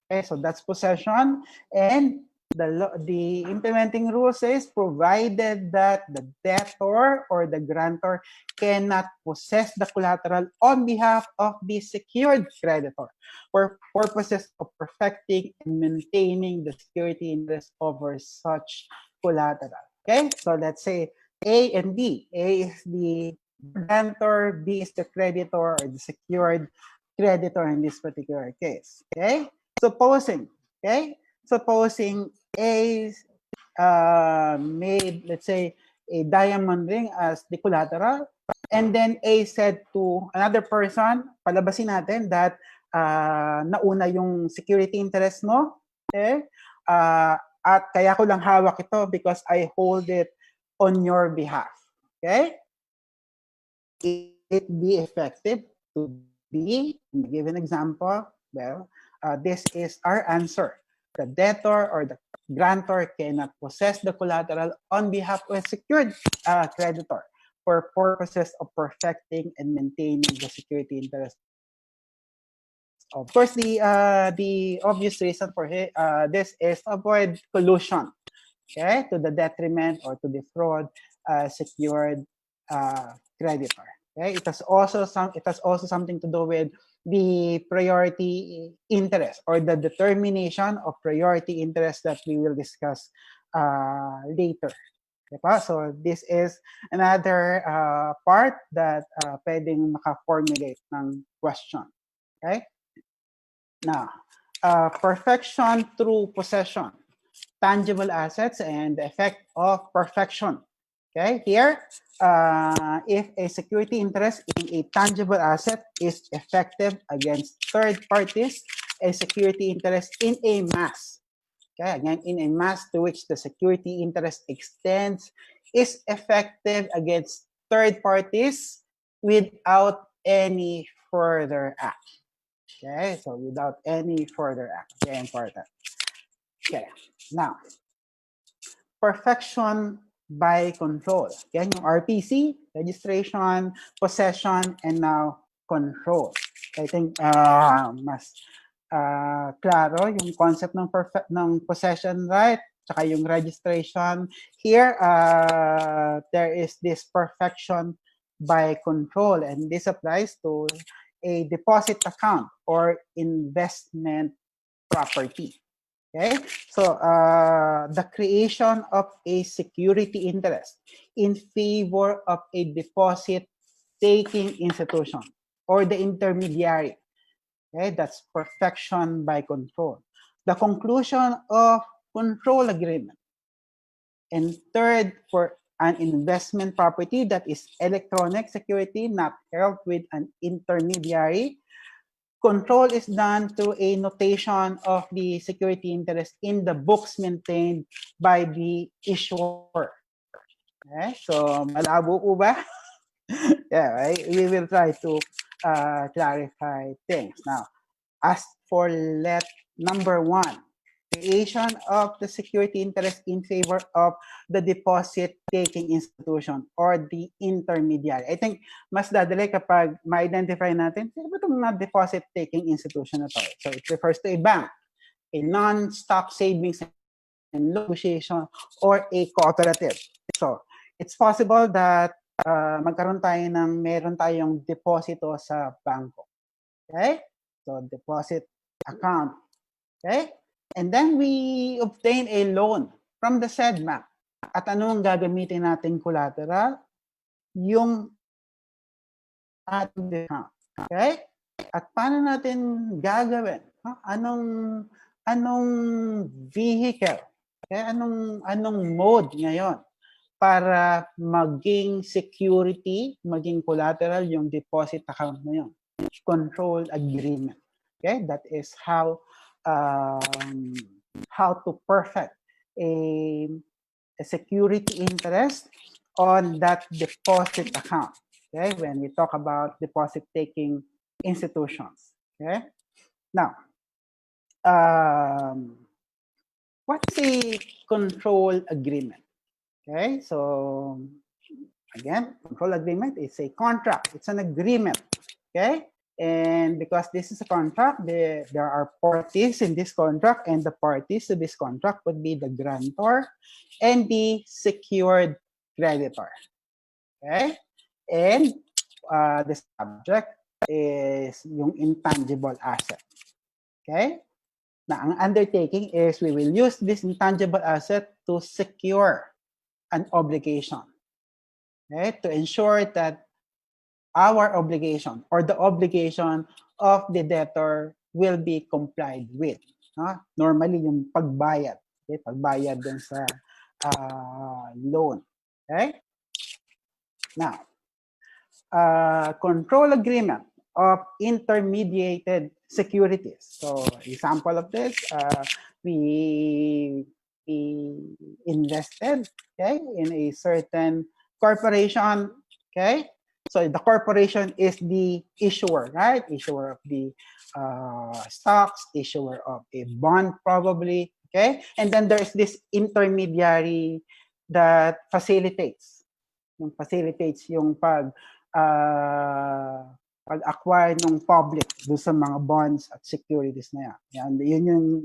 [SPEAKER 1] Okay, so that's possession. And the implementing rule says provided that the debtor or the grantor cannot possess the collateral on behalf of the secured creditor for purposes of perfecting and maintaining the security interest over such collateral. Okay, so let's say A and B. A is the grantor, B is the creditor or the secured creditor in this particular case. Okay, supposing A made, let's say, a diamond ring as the collateral, and then A said to another person, palabasin natin that nauna yung security interest mo, okay? At kaya ko lang hawak ito because I hold it on your behalf. Okay? It be effective to be, give an example, well, this is our answer. The debtor or the grantor cannot possess the collateral on behalf of a secured creditor for purposes of perfecting and maintaining the security interest. Of course, the obvious reason for this is to avoid collusion, okay, to the detriment or to defraud secured creditor. Okay, it has also something to do with the priority interest or the determination of priority interest that we will discuss later. Diba? So this is another part that pwedeng maka-formulate ng question. Okay? Now, perfection through possession, tangible assets and the effect of perfection. Okay, here, if a security interest in a tangible asset is effective against third parties, a security interest in a mass, okay, again, in a mass to which the security interest extends, is effective against third parties without any further act. Okay, so without any further act, very important. Okay, now, perfection by control. Yan yung RPC, registration, possession, and now control. I think mas klaro yung concept ng possession right, tsaka yung registration. Here, there is this perfection by control, and this applies to a deposit account or investment property. Okay, so the creation of a security interest in favor of a deposit-taking institution or the intermediary. Okay, that's perfection by control. The conclusion of control agreement. And third, for an investment property that is electronic security not held with an intermediary, control is done through a notation of the security interest in the books maintained by the issuer. Okay, so malabo po ba? Yeah, right? We will try to clarify things. Now, as for number 1, creation of the security interest in favor of the deposit-taking institution or the intermediary. I think mas dadali kapag ma-identify natin, sino ba itong deposit-taking institution na to? So it refers to a bank, a non-stock savings and loan association, or a cooperative. So it's possible that magkaroon tayo ng meron tayong deposito sa bangko. Okay? So deposit account. Okay? And then we obtain a loan from the said bank. At ano ang gagamitin nating collateral? Yung ating account. Okay? At paano natin gagawin? Anong vehicle? Okay? Anong mode ngayon para maging security, maging collateral yung deposit account na yun? Control agreement. Okay? That is how to perfect a security interest on that deposit account. Okay, when we talk about deposit-taking institutions. Okay, now, what's a control agreement? Okay, so again, control agreement is a contract. It's an agreement. Okay, and because this is a contract, there are parties in this contract, and the parties to this contract would be the grantor and the secured creditor. Okay, and the subject is yung intangible asset. Okay, now ang undertaking is we will use this intangible asset to secure an obligation. Okay, to ensure that our obligation or the obligation of the debtor will be complied with. Normally, yung pagbayad. Okay? Pagbayad dun sa loan. Okay? Now, control agreement of intermediated securities. So, example of this, we invested, okay, in a certain corporation, okay? So the corporation is the issuer, right? Issuer of the stocks, issuer of a bond probably, okay? And then there's this intermediary that facilitates yung pag-acquire ng public doon sa mga bonds at securities na yan. Yun yung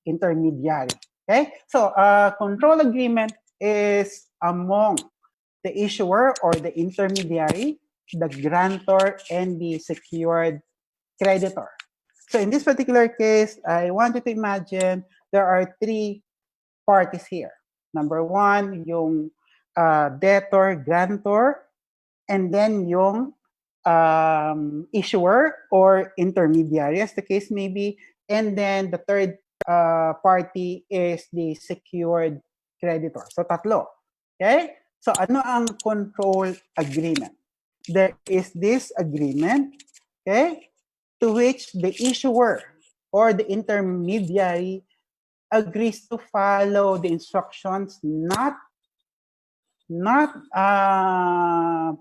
[SPEAKER 1] intermediary. Okay? So, control agreement is among the issuer or the intermediary, the grantor, and the secured creditor. So, in this particular case, I want you to imagine there are 3 parties here. Number 1, yung debtor, grantor, and then yung issuer or intermediary, as the case may be, and then the third party is the secured creditor. So, tatlo. Okay? So, ano ang control agreement? There is this agreement, okay, to which the issuer or the intermediary agrees to follow the instructions not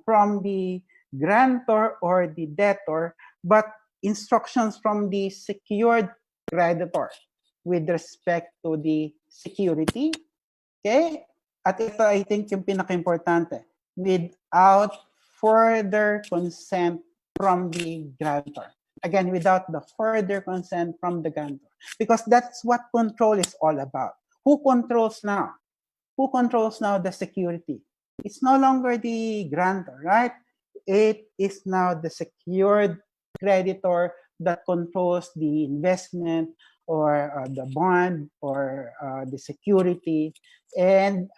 [SPEAKER 1] from the grantor or the debtor, but instructions from the secured creditor with respect to the security. Okay? At ito, I think, yung pinaka-importante, without further consent from the grantor. Again, without the further consent from the grantor. Because that's what control is all about. Who controls now? Who controls now the security? It's no longer the grantor, right? it is now the secured creditor that controls the investment or the bond or the security. And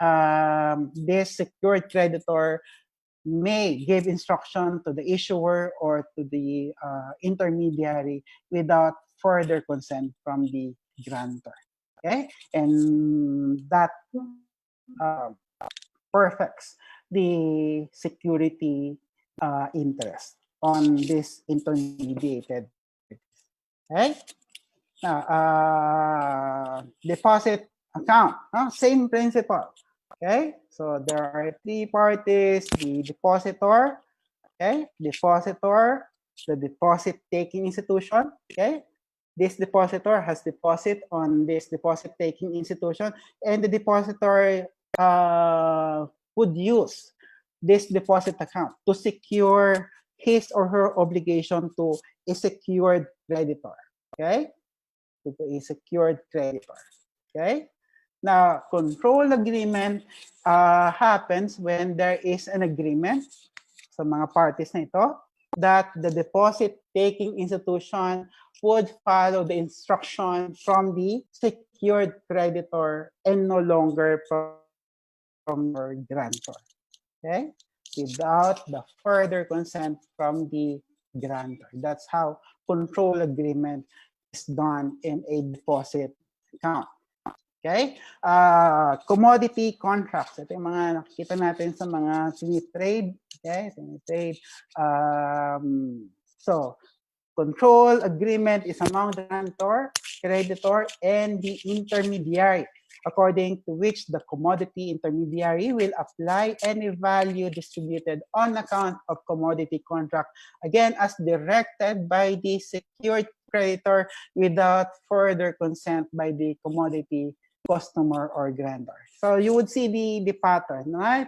[SPEAKER 1] this secured creditor may give instruction to the issuer or to the intermediary without further consent from the grantor. Okay, and that perfects the security interest on this intermediated. Okay, now deposit account, same principle. Okay, so there are three parties: the depositor, okay, depositor, the deposit taking institution, okay. This depositor has deposit on this deposit taking institution, and the depositor would use this deposit account to secure his or her obligation to a secured creditor, okay, to a secured creditor, okay. Now, control agreement happens when there is an agreement sa mga parties na ito that the deposit-taking institution would follow the instruction from the secured creditor and no longer from your grantor, okay? Without the further consent from the grantor. That's how control agreement is done in a deposit account. Okay? Commodity contracts. Ito yung mga nakikita natin sa mga sini-trade. Okay? Sini-trade. So, control agreement is among the grantor, creditor, and the intermediary, according to which the commodity intermediary will apply any value distributed on account of commodity contract, again, as directed by the secured creditor without further consent by the commodity customer or grantor. So you would see the pattern, right?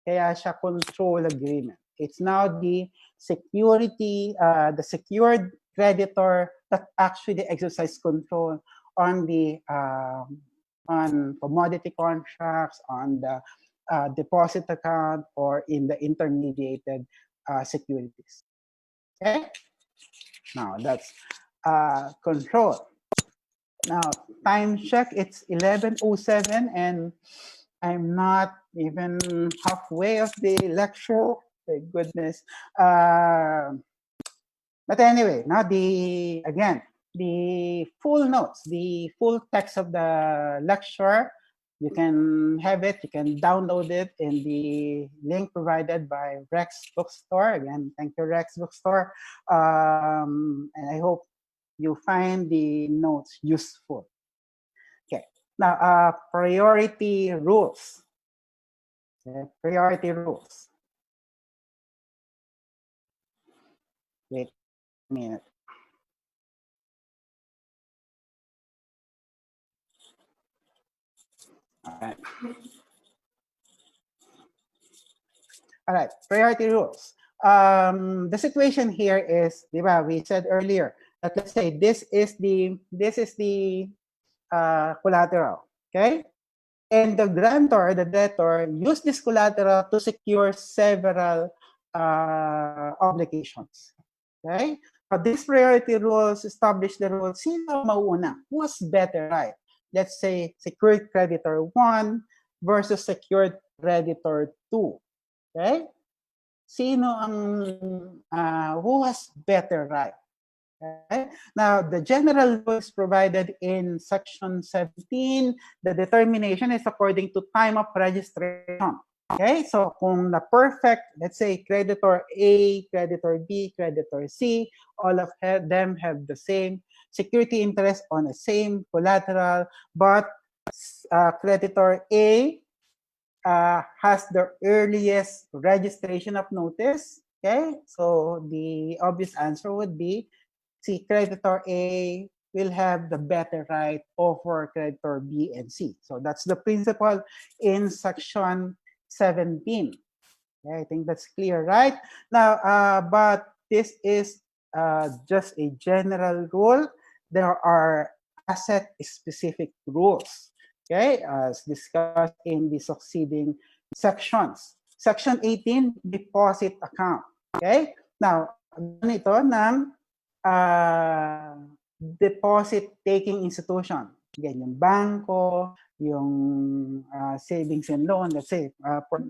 [SPEAKER 1] Kaya siya control agreement. It's now the security, the secured creditor that actually exercise control on the on commodity contracts, on the deposit account, or in the intermediated securities. Okay. Now that's control. Now, time check, it's 11:07 and I'm not even halfway of the lecture. Thank goodness. But anyway, now the full notes, the full text of the lecture, you can have it, you can download it in the link provided by Rex Bookstore. Again, thank you, Rex Bookstore. And I hope you find the notes useful. Okay, now priority rules. Okay. Priority rules. Wait a minute. All right. All right, priority rules. The situation here is, diba, we said earlier that let's say this is the collateral, okay? And the grantor, the debtor, use this collateral to secure several obligations, okay? But these priority rules establish the rule, sino mauuna? Who's better, right? Let's say secured creditor 1 versus secured creditor 2, okay? Sino ang, who has better right? Okay. Now, the general rule is provided in section 17. The determination is according to time of registration. Okay, so kung the perfect, let's say creditor A, creditor B, creditor C, all of them have the same security interest on the same collateral, but creditor A has the earliest registration of notice. Okay, so the obvious answer would be see, creditor A will have the better right over creditor B and C. So that's the principle in section 17. Okay, I think that's clear, right? Now, but this is just a general rule. There are asset-specific rules, okay, as discussed in the succeeding sections. Section 18, deposit account. Okay? Now, ganito ng deposit-taking institution. Again, yung bangko, yung savings and loan, let's say,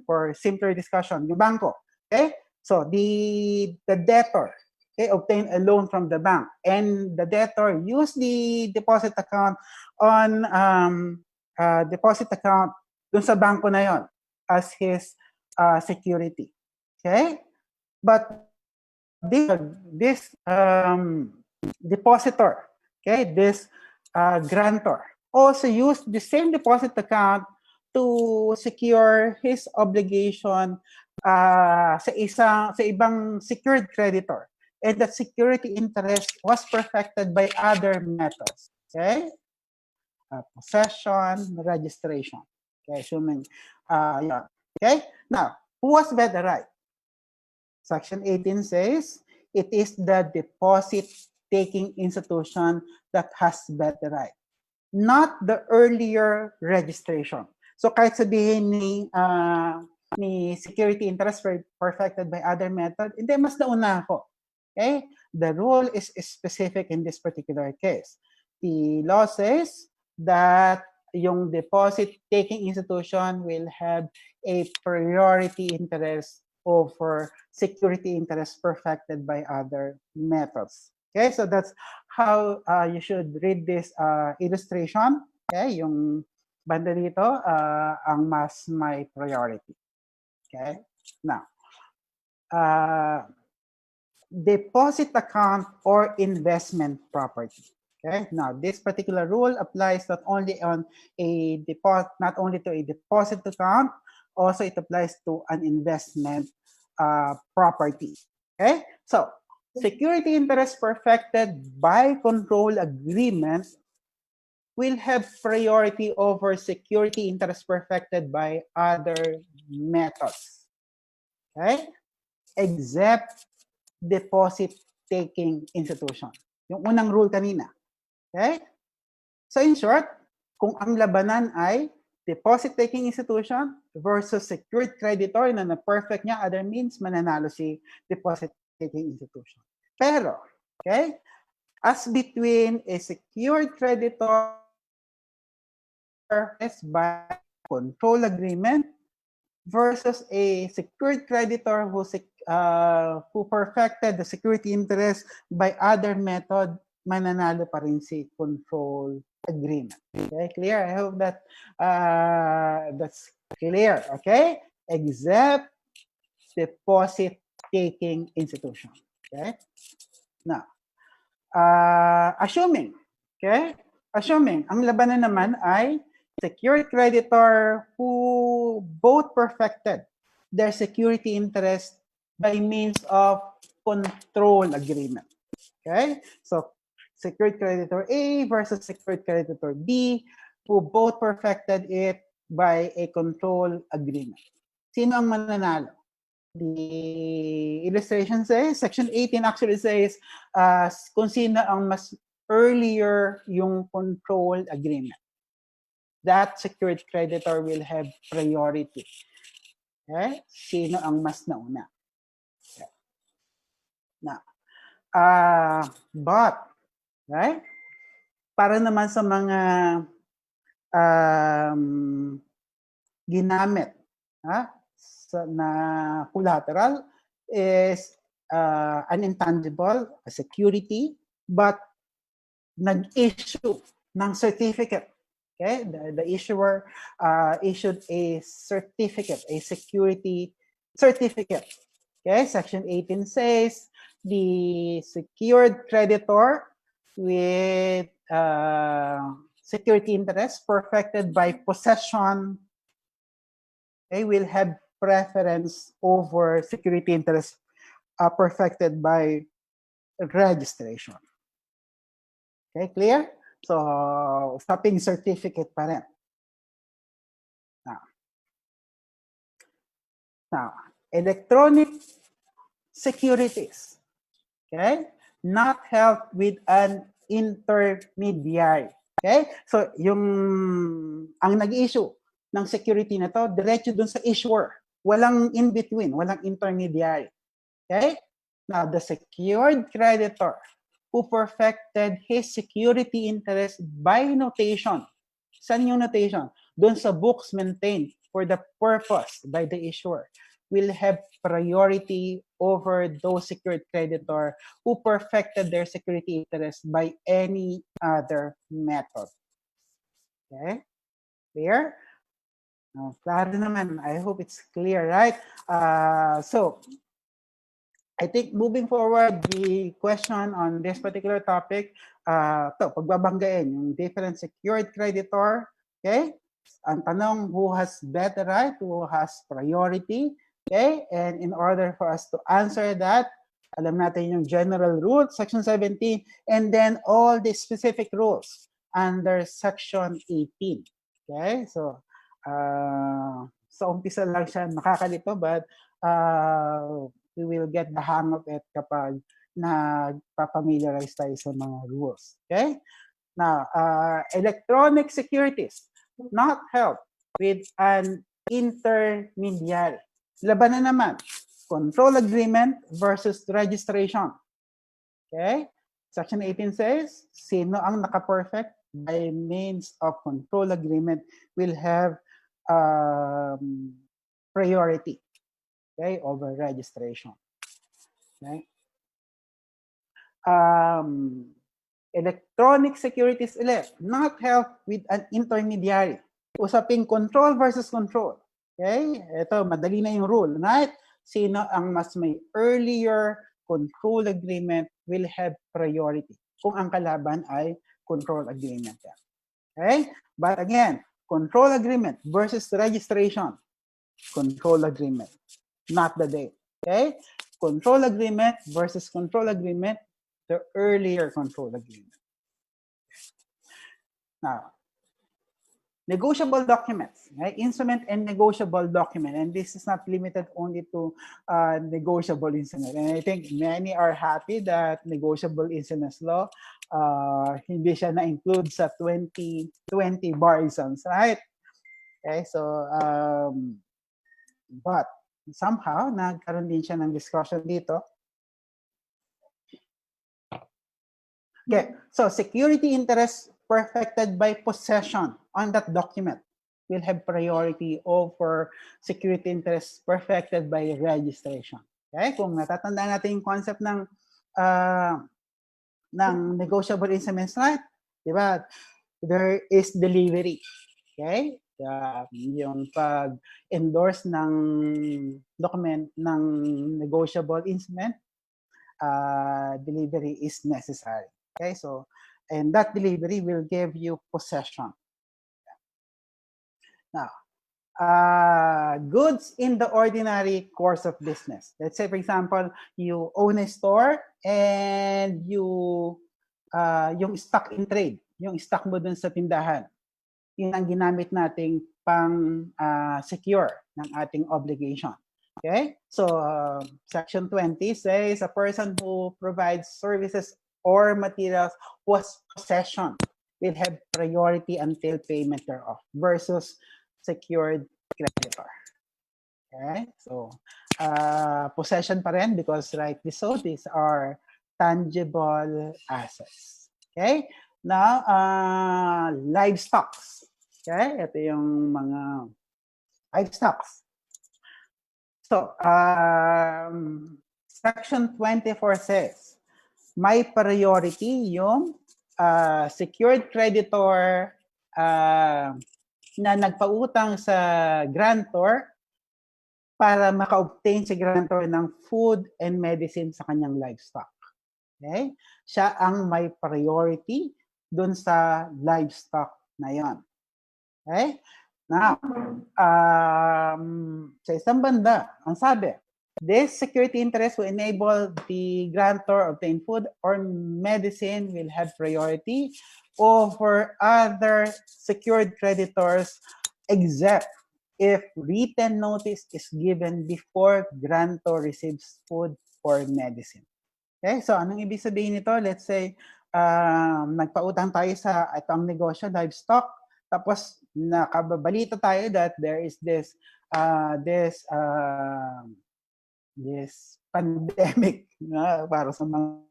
[SPEAKER 1] for simpler discussion, yung bangko. Okay? So, the debtor, okay, obtain a loan from the bank, and the debtor use the deposit account on deposit account dun sa bangko na yon as his security. Okay? But this depositor, okay, this grantor, also used the same deposit account to secure his obligation sa ibang secured creditor. And that security interest was perfected by other methods. Okay? Possession, registration. Okay, assuming, yeah. Okay? Now, who was better right? Section 18 says, it is the deposit-taking institution that has better right, not the earlier registration. So kahit sabihin ni security interest perfected by other method, hindi, mas nauna ako. Okay? The rule is specific in this particular case. The law says that yung deposit-taking institution will have a priority interest over security interest perfected by other methods. Okay, so that's how you should read this illustration. Okay, yung banda dito, ang mas may priority. Okay, now, deposit account or investment property. Okay, now this particular rule applies not only on a deposit, not only to a deposit account, also it applies to an investment property. Okay, so security interest perfected by control agreement will have priority over security interest perfected by other methods. Okay, except deposit-taking institution. Yung unang rule kanina. Okay? So in short, kung ang labanan ay deposit-taking institution versus secured creditor na na-perfect niya, other means, mananalo si deposit-taking institution. Pero, okay, as between a secured creditor by control agreement versus a secured creditor who perfected the security interest by other method, mananalo pa rin si control agreement. Okay, clear? I hope that that's clear. Okay, except deposit-taking institution. Okay, now assuming, okay, assuming ang labanan naman ay secured creditor who both perfected their security interest by means of control agreement. Okay, so secured creditor A versus secured creditor B who both perfected it by a control agreement. Sino ang mananalo? The illustration says, section 18 actually says, kung sino ang mas earlier yung control agreement. That secured creditor will have priority. Okay? Sino ang mas nauna? Okay. Now, but, right? Para naman sa mga ginamit na collateral is an intangible, a security, but nag-issue ng certificate. Okay, the issuer issued a certificate, a security certificate. Okay, section 18 says the secured creditor with security interest perfected by possession, okay, will have preference over security interest perfected by registration. Okay, clear? So, stopping certificate pa rin. Now, electronic securities, okay, not held with an intermediary. Okay? So, ang nag-issue ng security na to, diretso dun sa issuer. Walang in-between, walang intermediary. Okay? Now, the secured creditor who perfected his security interest by notation. Saan yung notation? Doon sa books maintained for the purpose by the issuer will have priority over those secured creditor who perfected their security interest by any other method. Okay? Clear? Klaro naman. I hope it's clear, right? So, I think moving forward, the question on this particular topic, pagbabanggain yung different secured creditor, okay? Ang tanong, who has better right, who has priority, okay? And in order for us to answer that, alam natin yung general rule, Section 17, and then all the specific rules under Section 18, okay? So, sa umpisa lang siya nakakalito, but we will get the hang of it kapag nagpa-familiarize tayo sa mga rules. Okay? Now, electronic securities not held with an intermediary. Laban na naman, control agreement versus registration. Okay? Section 18 says, sino ang naka-perfect by means of control agreement will have priority. Okay, over registration. Okay. Electronic securities not held with an intermediary. Usaping control versus control. Okay, ito madali na yung rule, right? Sino ang mas may earlier control agreement will have priority kung ang kalaban ay control agreement. Okay, but again, control agreement versus registration. Control agreement. Not the date. Okay? Control agreement versus control agreement, the earlier control agreement. Now, negotiable documents, right? Instrument and negotiable document. And this is not limited only to negotiable instrument. And I think many are happy that negotiable instruments law hindi siya na-include sa 2020 bar exams, right? Okay, so but somehow, nagkaroon din siya ng discussion dito. Okay, so security interest perfected by possession on that document will have priority over security interest perfected by registration. Okay, kung natatandaan natin yung concept ng negotiable instruments, right? Diba? There is delivery. Okay? Yung pag-endorse ng document ng negotiable instrument, delivery is necessary. Okay, so, and that delivery will give you possession. Now, goods in the ordinary course of business. Let's say, for example, you own a store and yung stock in trade, yung stock mo dun sa tindahan, yun ang ginamit nating pang secure ng ating obligation. Okay? So, Section 20 says a person who provides services or materials was possession will have priority until payment thereof versus secured creditor. Okay? So, possession pa rin because rightly so, these are tangible assets. Okay? Now, livestock. Okay? Ito yung mga livestock. So, Section 24 says, may priority yung secured creditor na nagpautang sa grantor para maka-obtain si grantor ng food and medicine sa kanyang livestock. Okay? Siya ang may priority dun sa livestock na yon. Okay? Now, sa isang banda, ang sabi, this security interest will enable the grantor obtain food or medicine will have priority over other secured creditors except if written notice is given before grantor receives food or medicine. Okay, so anong ibig sabihin nito? Let's say, nagpautang tayo sa itong negosyo, livestock, tapos nakabalita tayo that there is this pandemic na para sa mga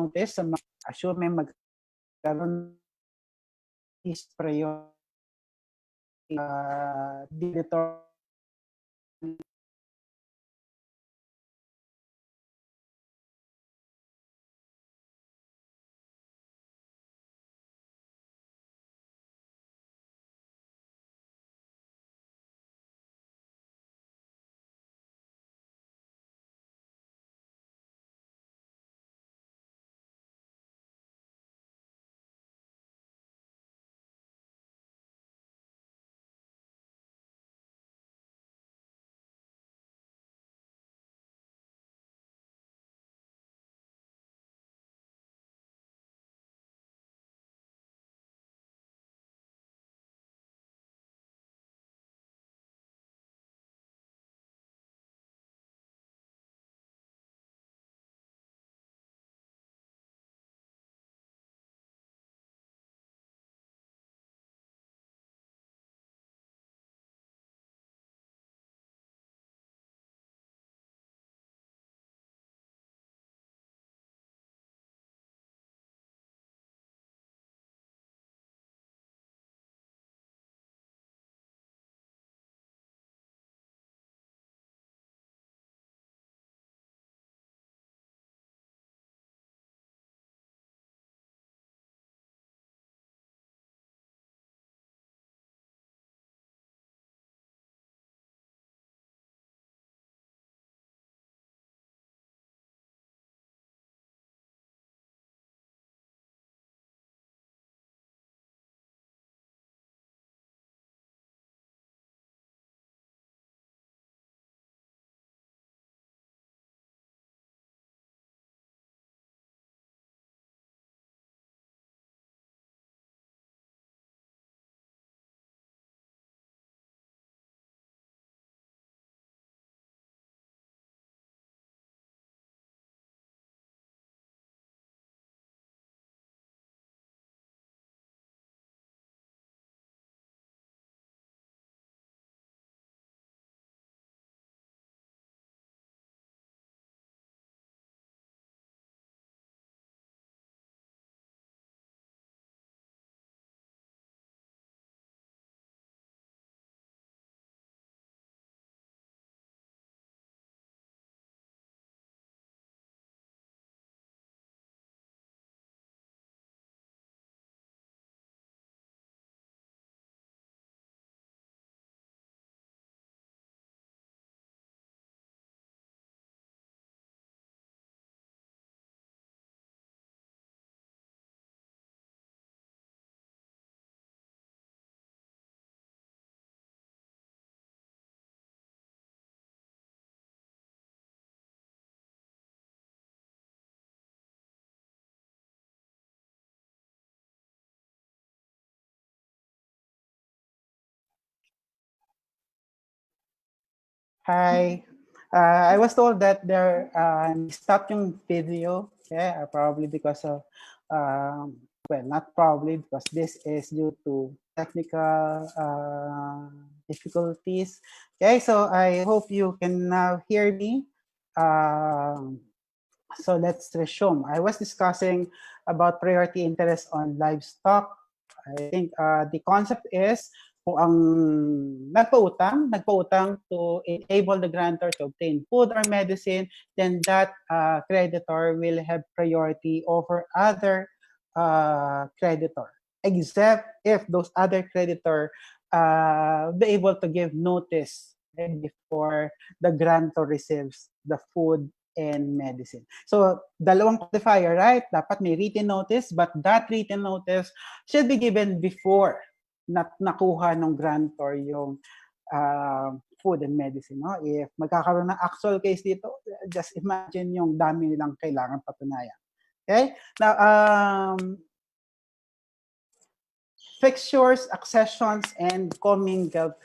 [SPEAKER 1] notice sa mga assume magkaroon is priority dito Hi. I was told that there stopped yung video. Yeah, probably because of well, not probably because this is due to technical difficulties. Okay, so I hope you can now hear me. So let's resume. I was discussing about priority interest on livestock. I think the concept is kung ang nagpautang to enable the grantor to obtain food or medicine, then that creditor will have priority over other creditor, except if those other creditor be able to give notice before the grantor receives the food and medicine. So, dalawang qualifier, right? Dapat may written notice, but that written notice should be given before nakuha ng grantor yung food and medicine. No? If magkakaroon ng actual case dito, just imagine yung dami nilang kailangan patunayan. Okay? Now, fixtures, accessions, and commingled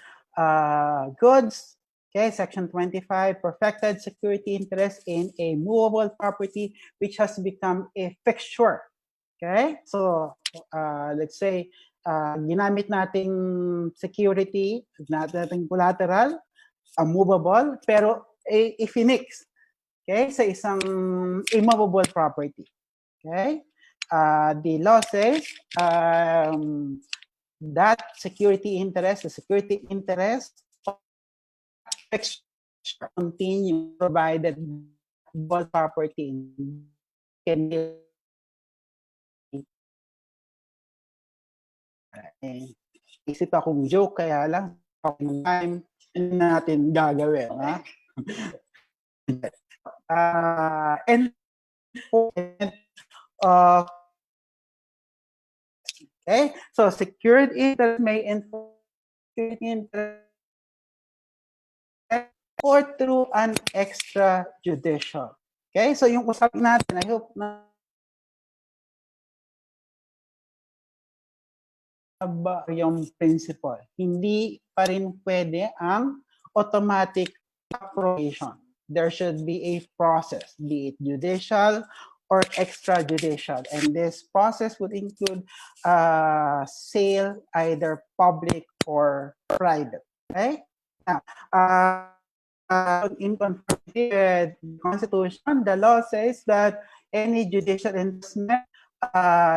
[SPEAKER 1] goods. Okay, Section 25, perfected security interest in a movable property which has become a fixture. Okay, so let's say, ginamit nating security, nating collateral, movable, pero i-finix, okay, sa isang immovable property. Okay, the law says that security interest, the security interest continue provided both property can be isip akong joke, kaya lang time natin gagawin, ha? And okay, so secured interest may enforce security interest or through an extrajudicial. Okay, so yung usap natin, I hope na ba yung principle. Hindi pa rin pwede ang automatic approbation. There should be a process, be it judicial or extrajudicial. And this process would include sale, either public or private. Okay? Now, in conformity with the Constitution, the law says that any judicial investment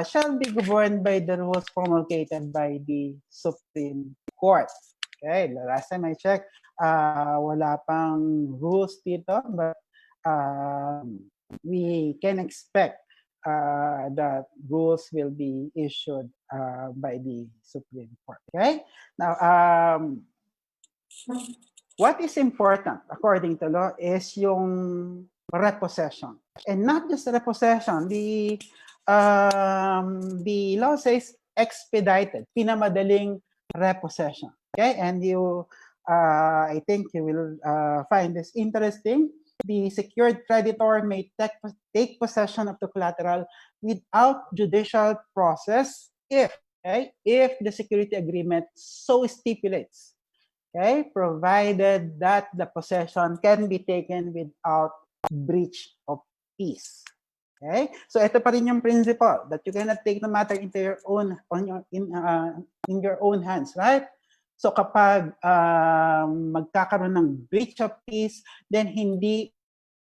[SPEAKER 1] shall be governed by the rules promulgated by the Supreme Court. Okay, the last time I checked, wala pang rules dito, but we can expect that rules will be issued by the Supreme Court. Okay, now what is important according to law is yung repossession, and not just repossession. The law says expedited, pinamadaling repossession. Okay, and you, I think you will find this interesting. The secured creditor may take possession of the collateral without judicial process if the security agreement so stipulates. Okay, provided that the possession can be taken without breach of peace. Okay, so ito pa rin yung principle that you cannot take the matter into your own in your own hands, right? So kapag magkakaroon ng breach of peace, then hindi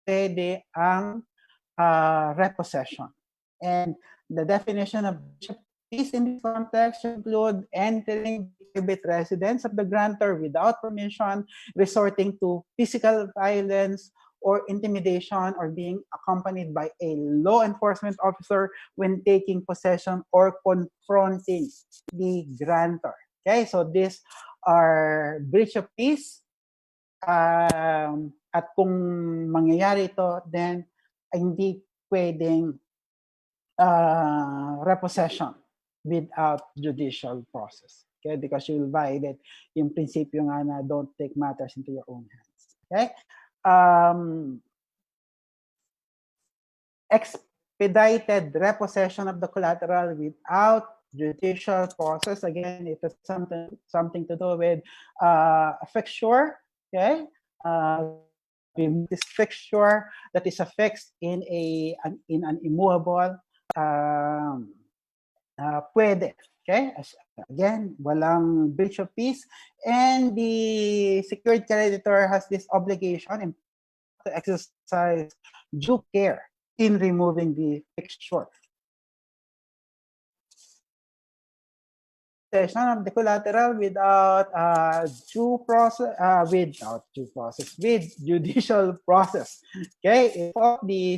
[SPEAKER 1] pwede ang repossession. And the definition of breach of peace in this context include entering private residence of the grantor without permission, resorting to physical violence or intimidation, or being accompanied by a law enforcement officer when taking possession or confronting the grantor. Okay, so these are breach of peace. At kung mangyayari ito, then hindi pwedeng repossession without judicial process. Okay, because you will violate yung prinsipyo nga na don't take matters into your own hands. Okay, expedited repossession of the collateral without judicial process. Again, it has something to do with a fixture. Okay, this fixture that is affixed in an immovable. Pwede. Okay? Again, walang breach of peace, and the secured creditor has this obligation to exercise due care in removing the fixture. Possession of the collateral without with judicial process. Okay, if the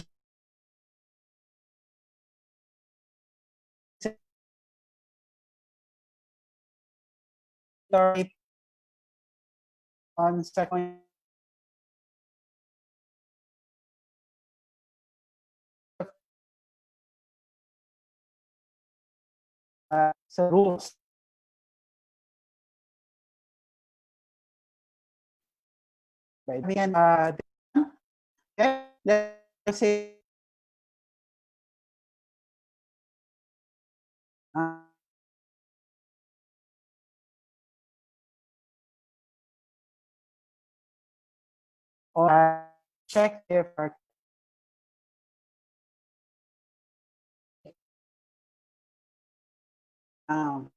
[SPEAKER 1] on second sa rules. Right. We can let's say, or check if um,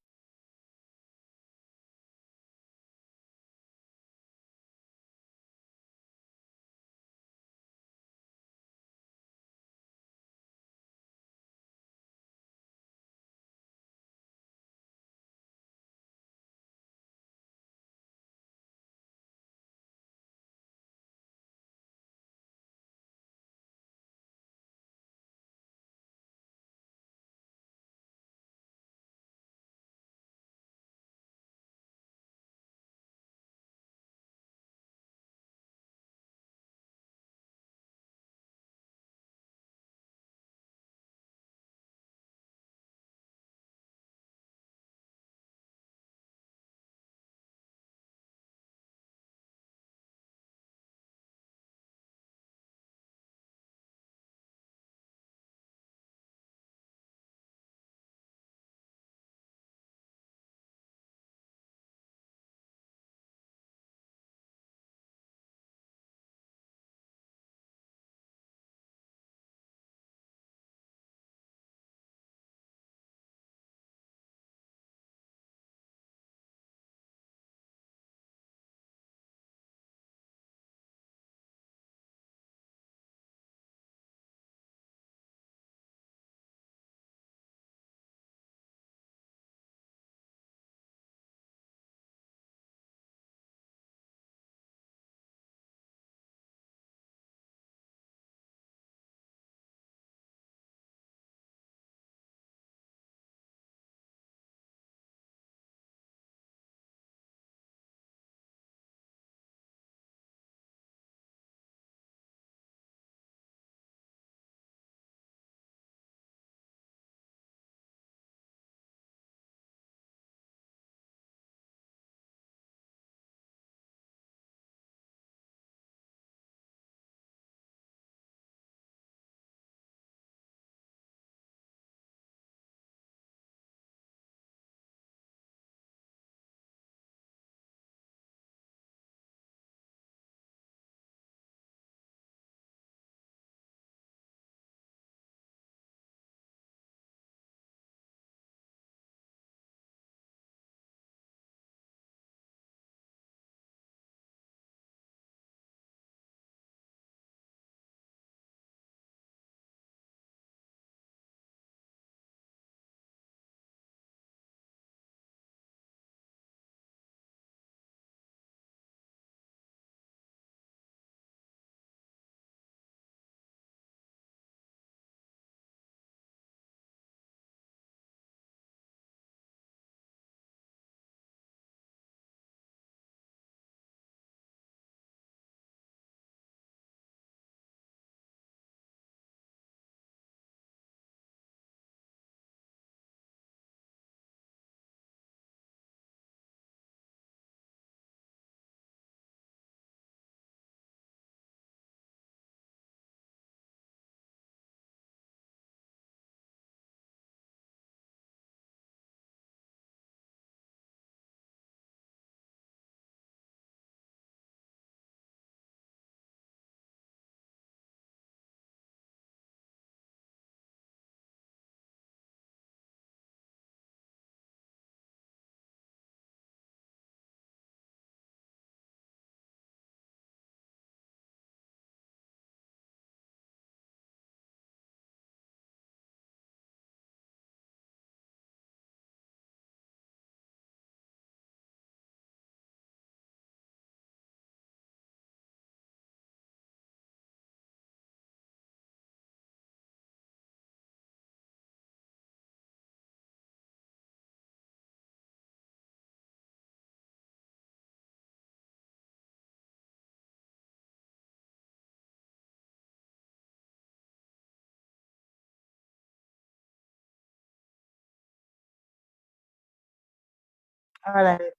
[SPEAKER 1] all right.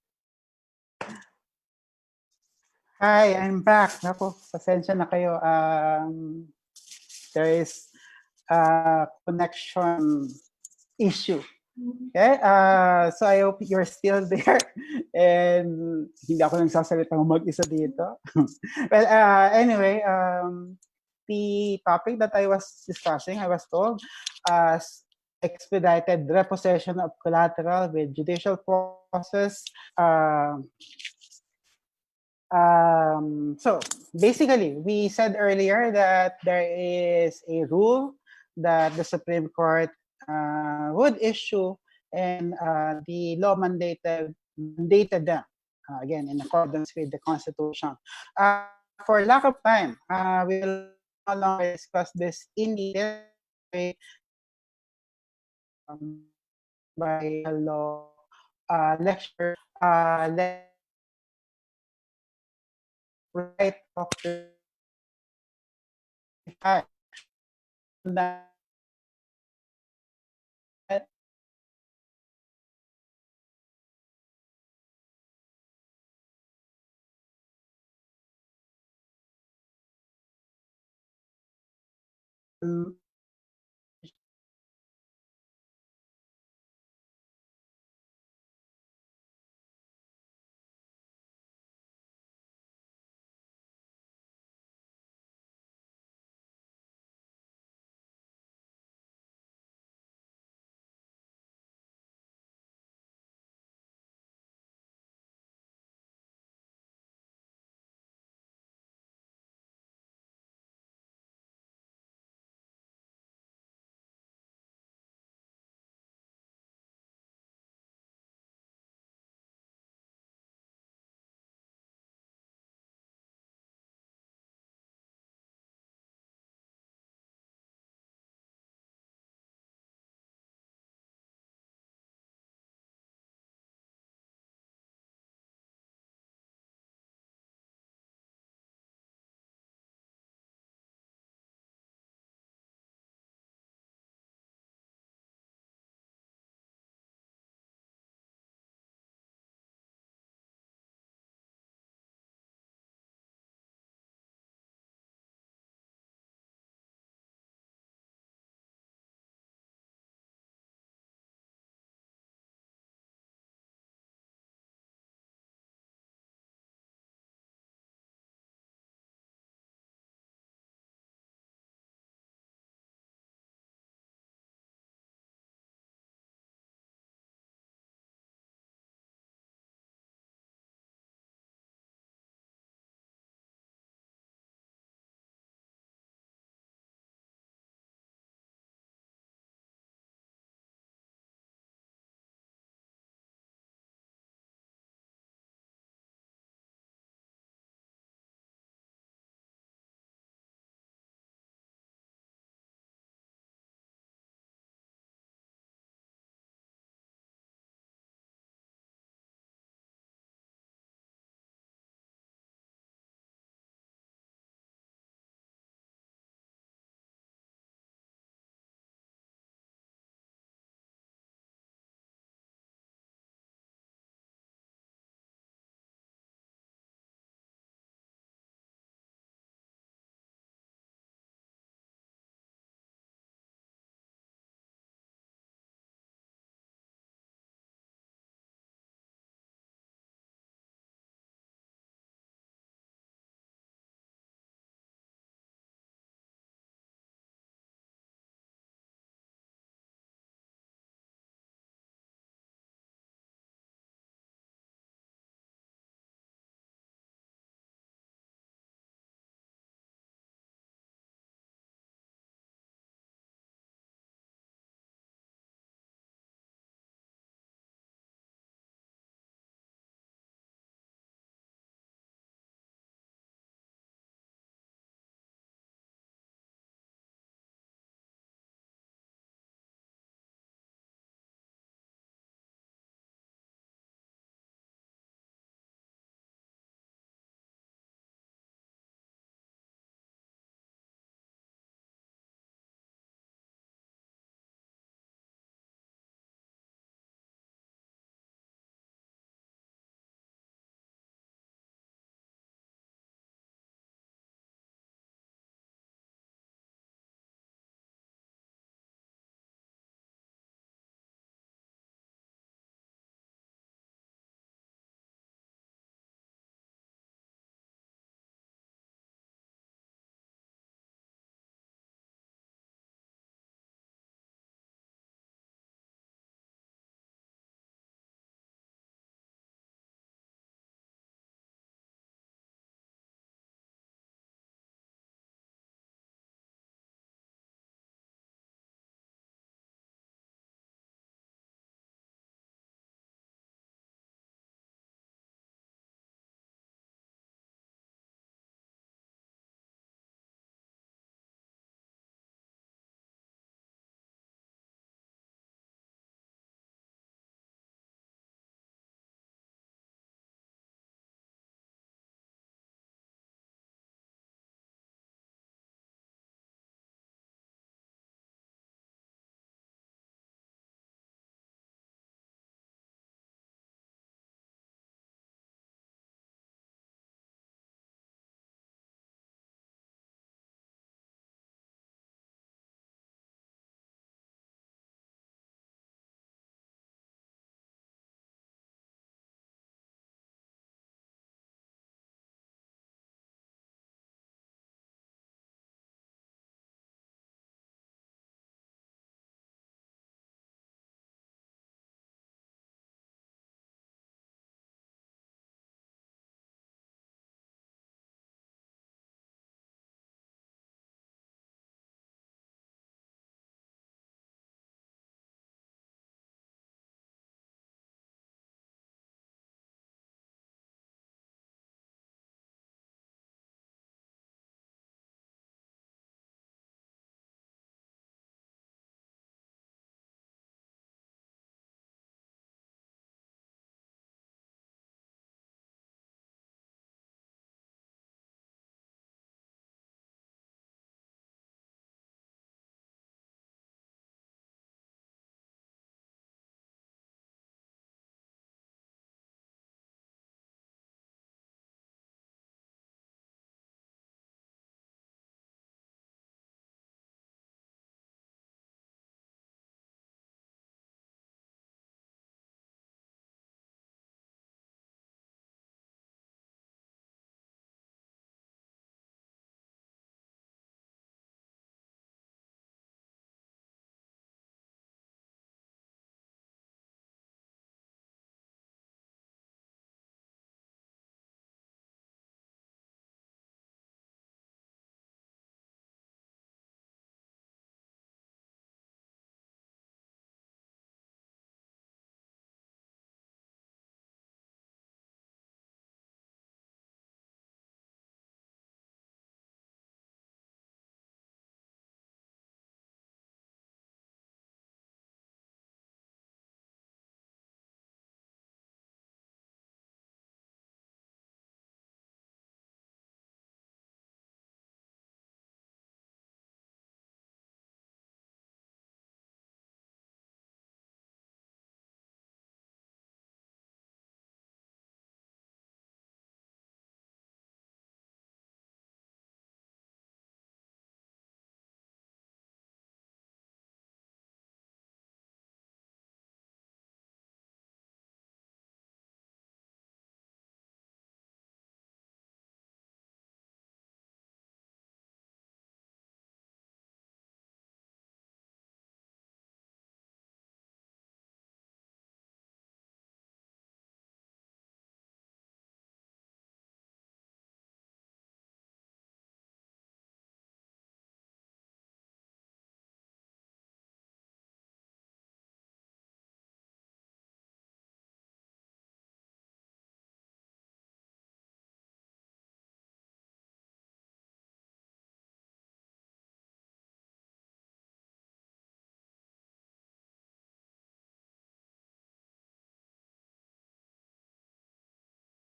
[SPEAKER 1] Hi, I'm back. Naku, pasensya na kayo. there is a connection issue. Okay, so I hope you're still there and hindi ako nagsasalita ng mag-isa dito. Well, anyway, the topic that I was discussing, I was told, expedited repossession of collateral with judicial process. So basically, we said earlier that there is a rule that the Supreme Court would issue, and the law mandated them, again, in accordance with the Constitution. For lack of time, we will no longer discuss this in detail by law lecture. Right after that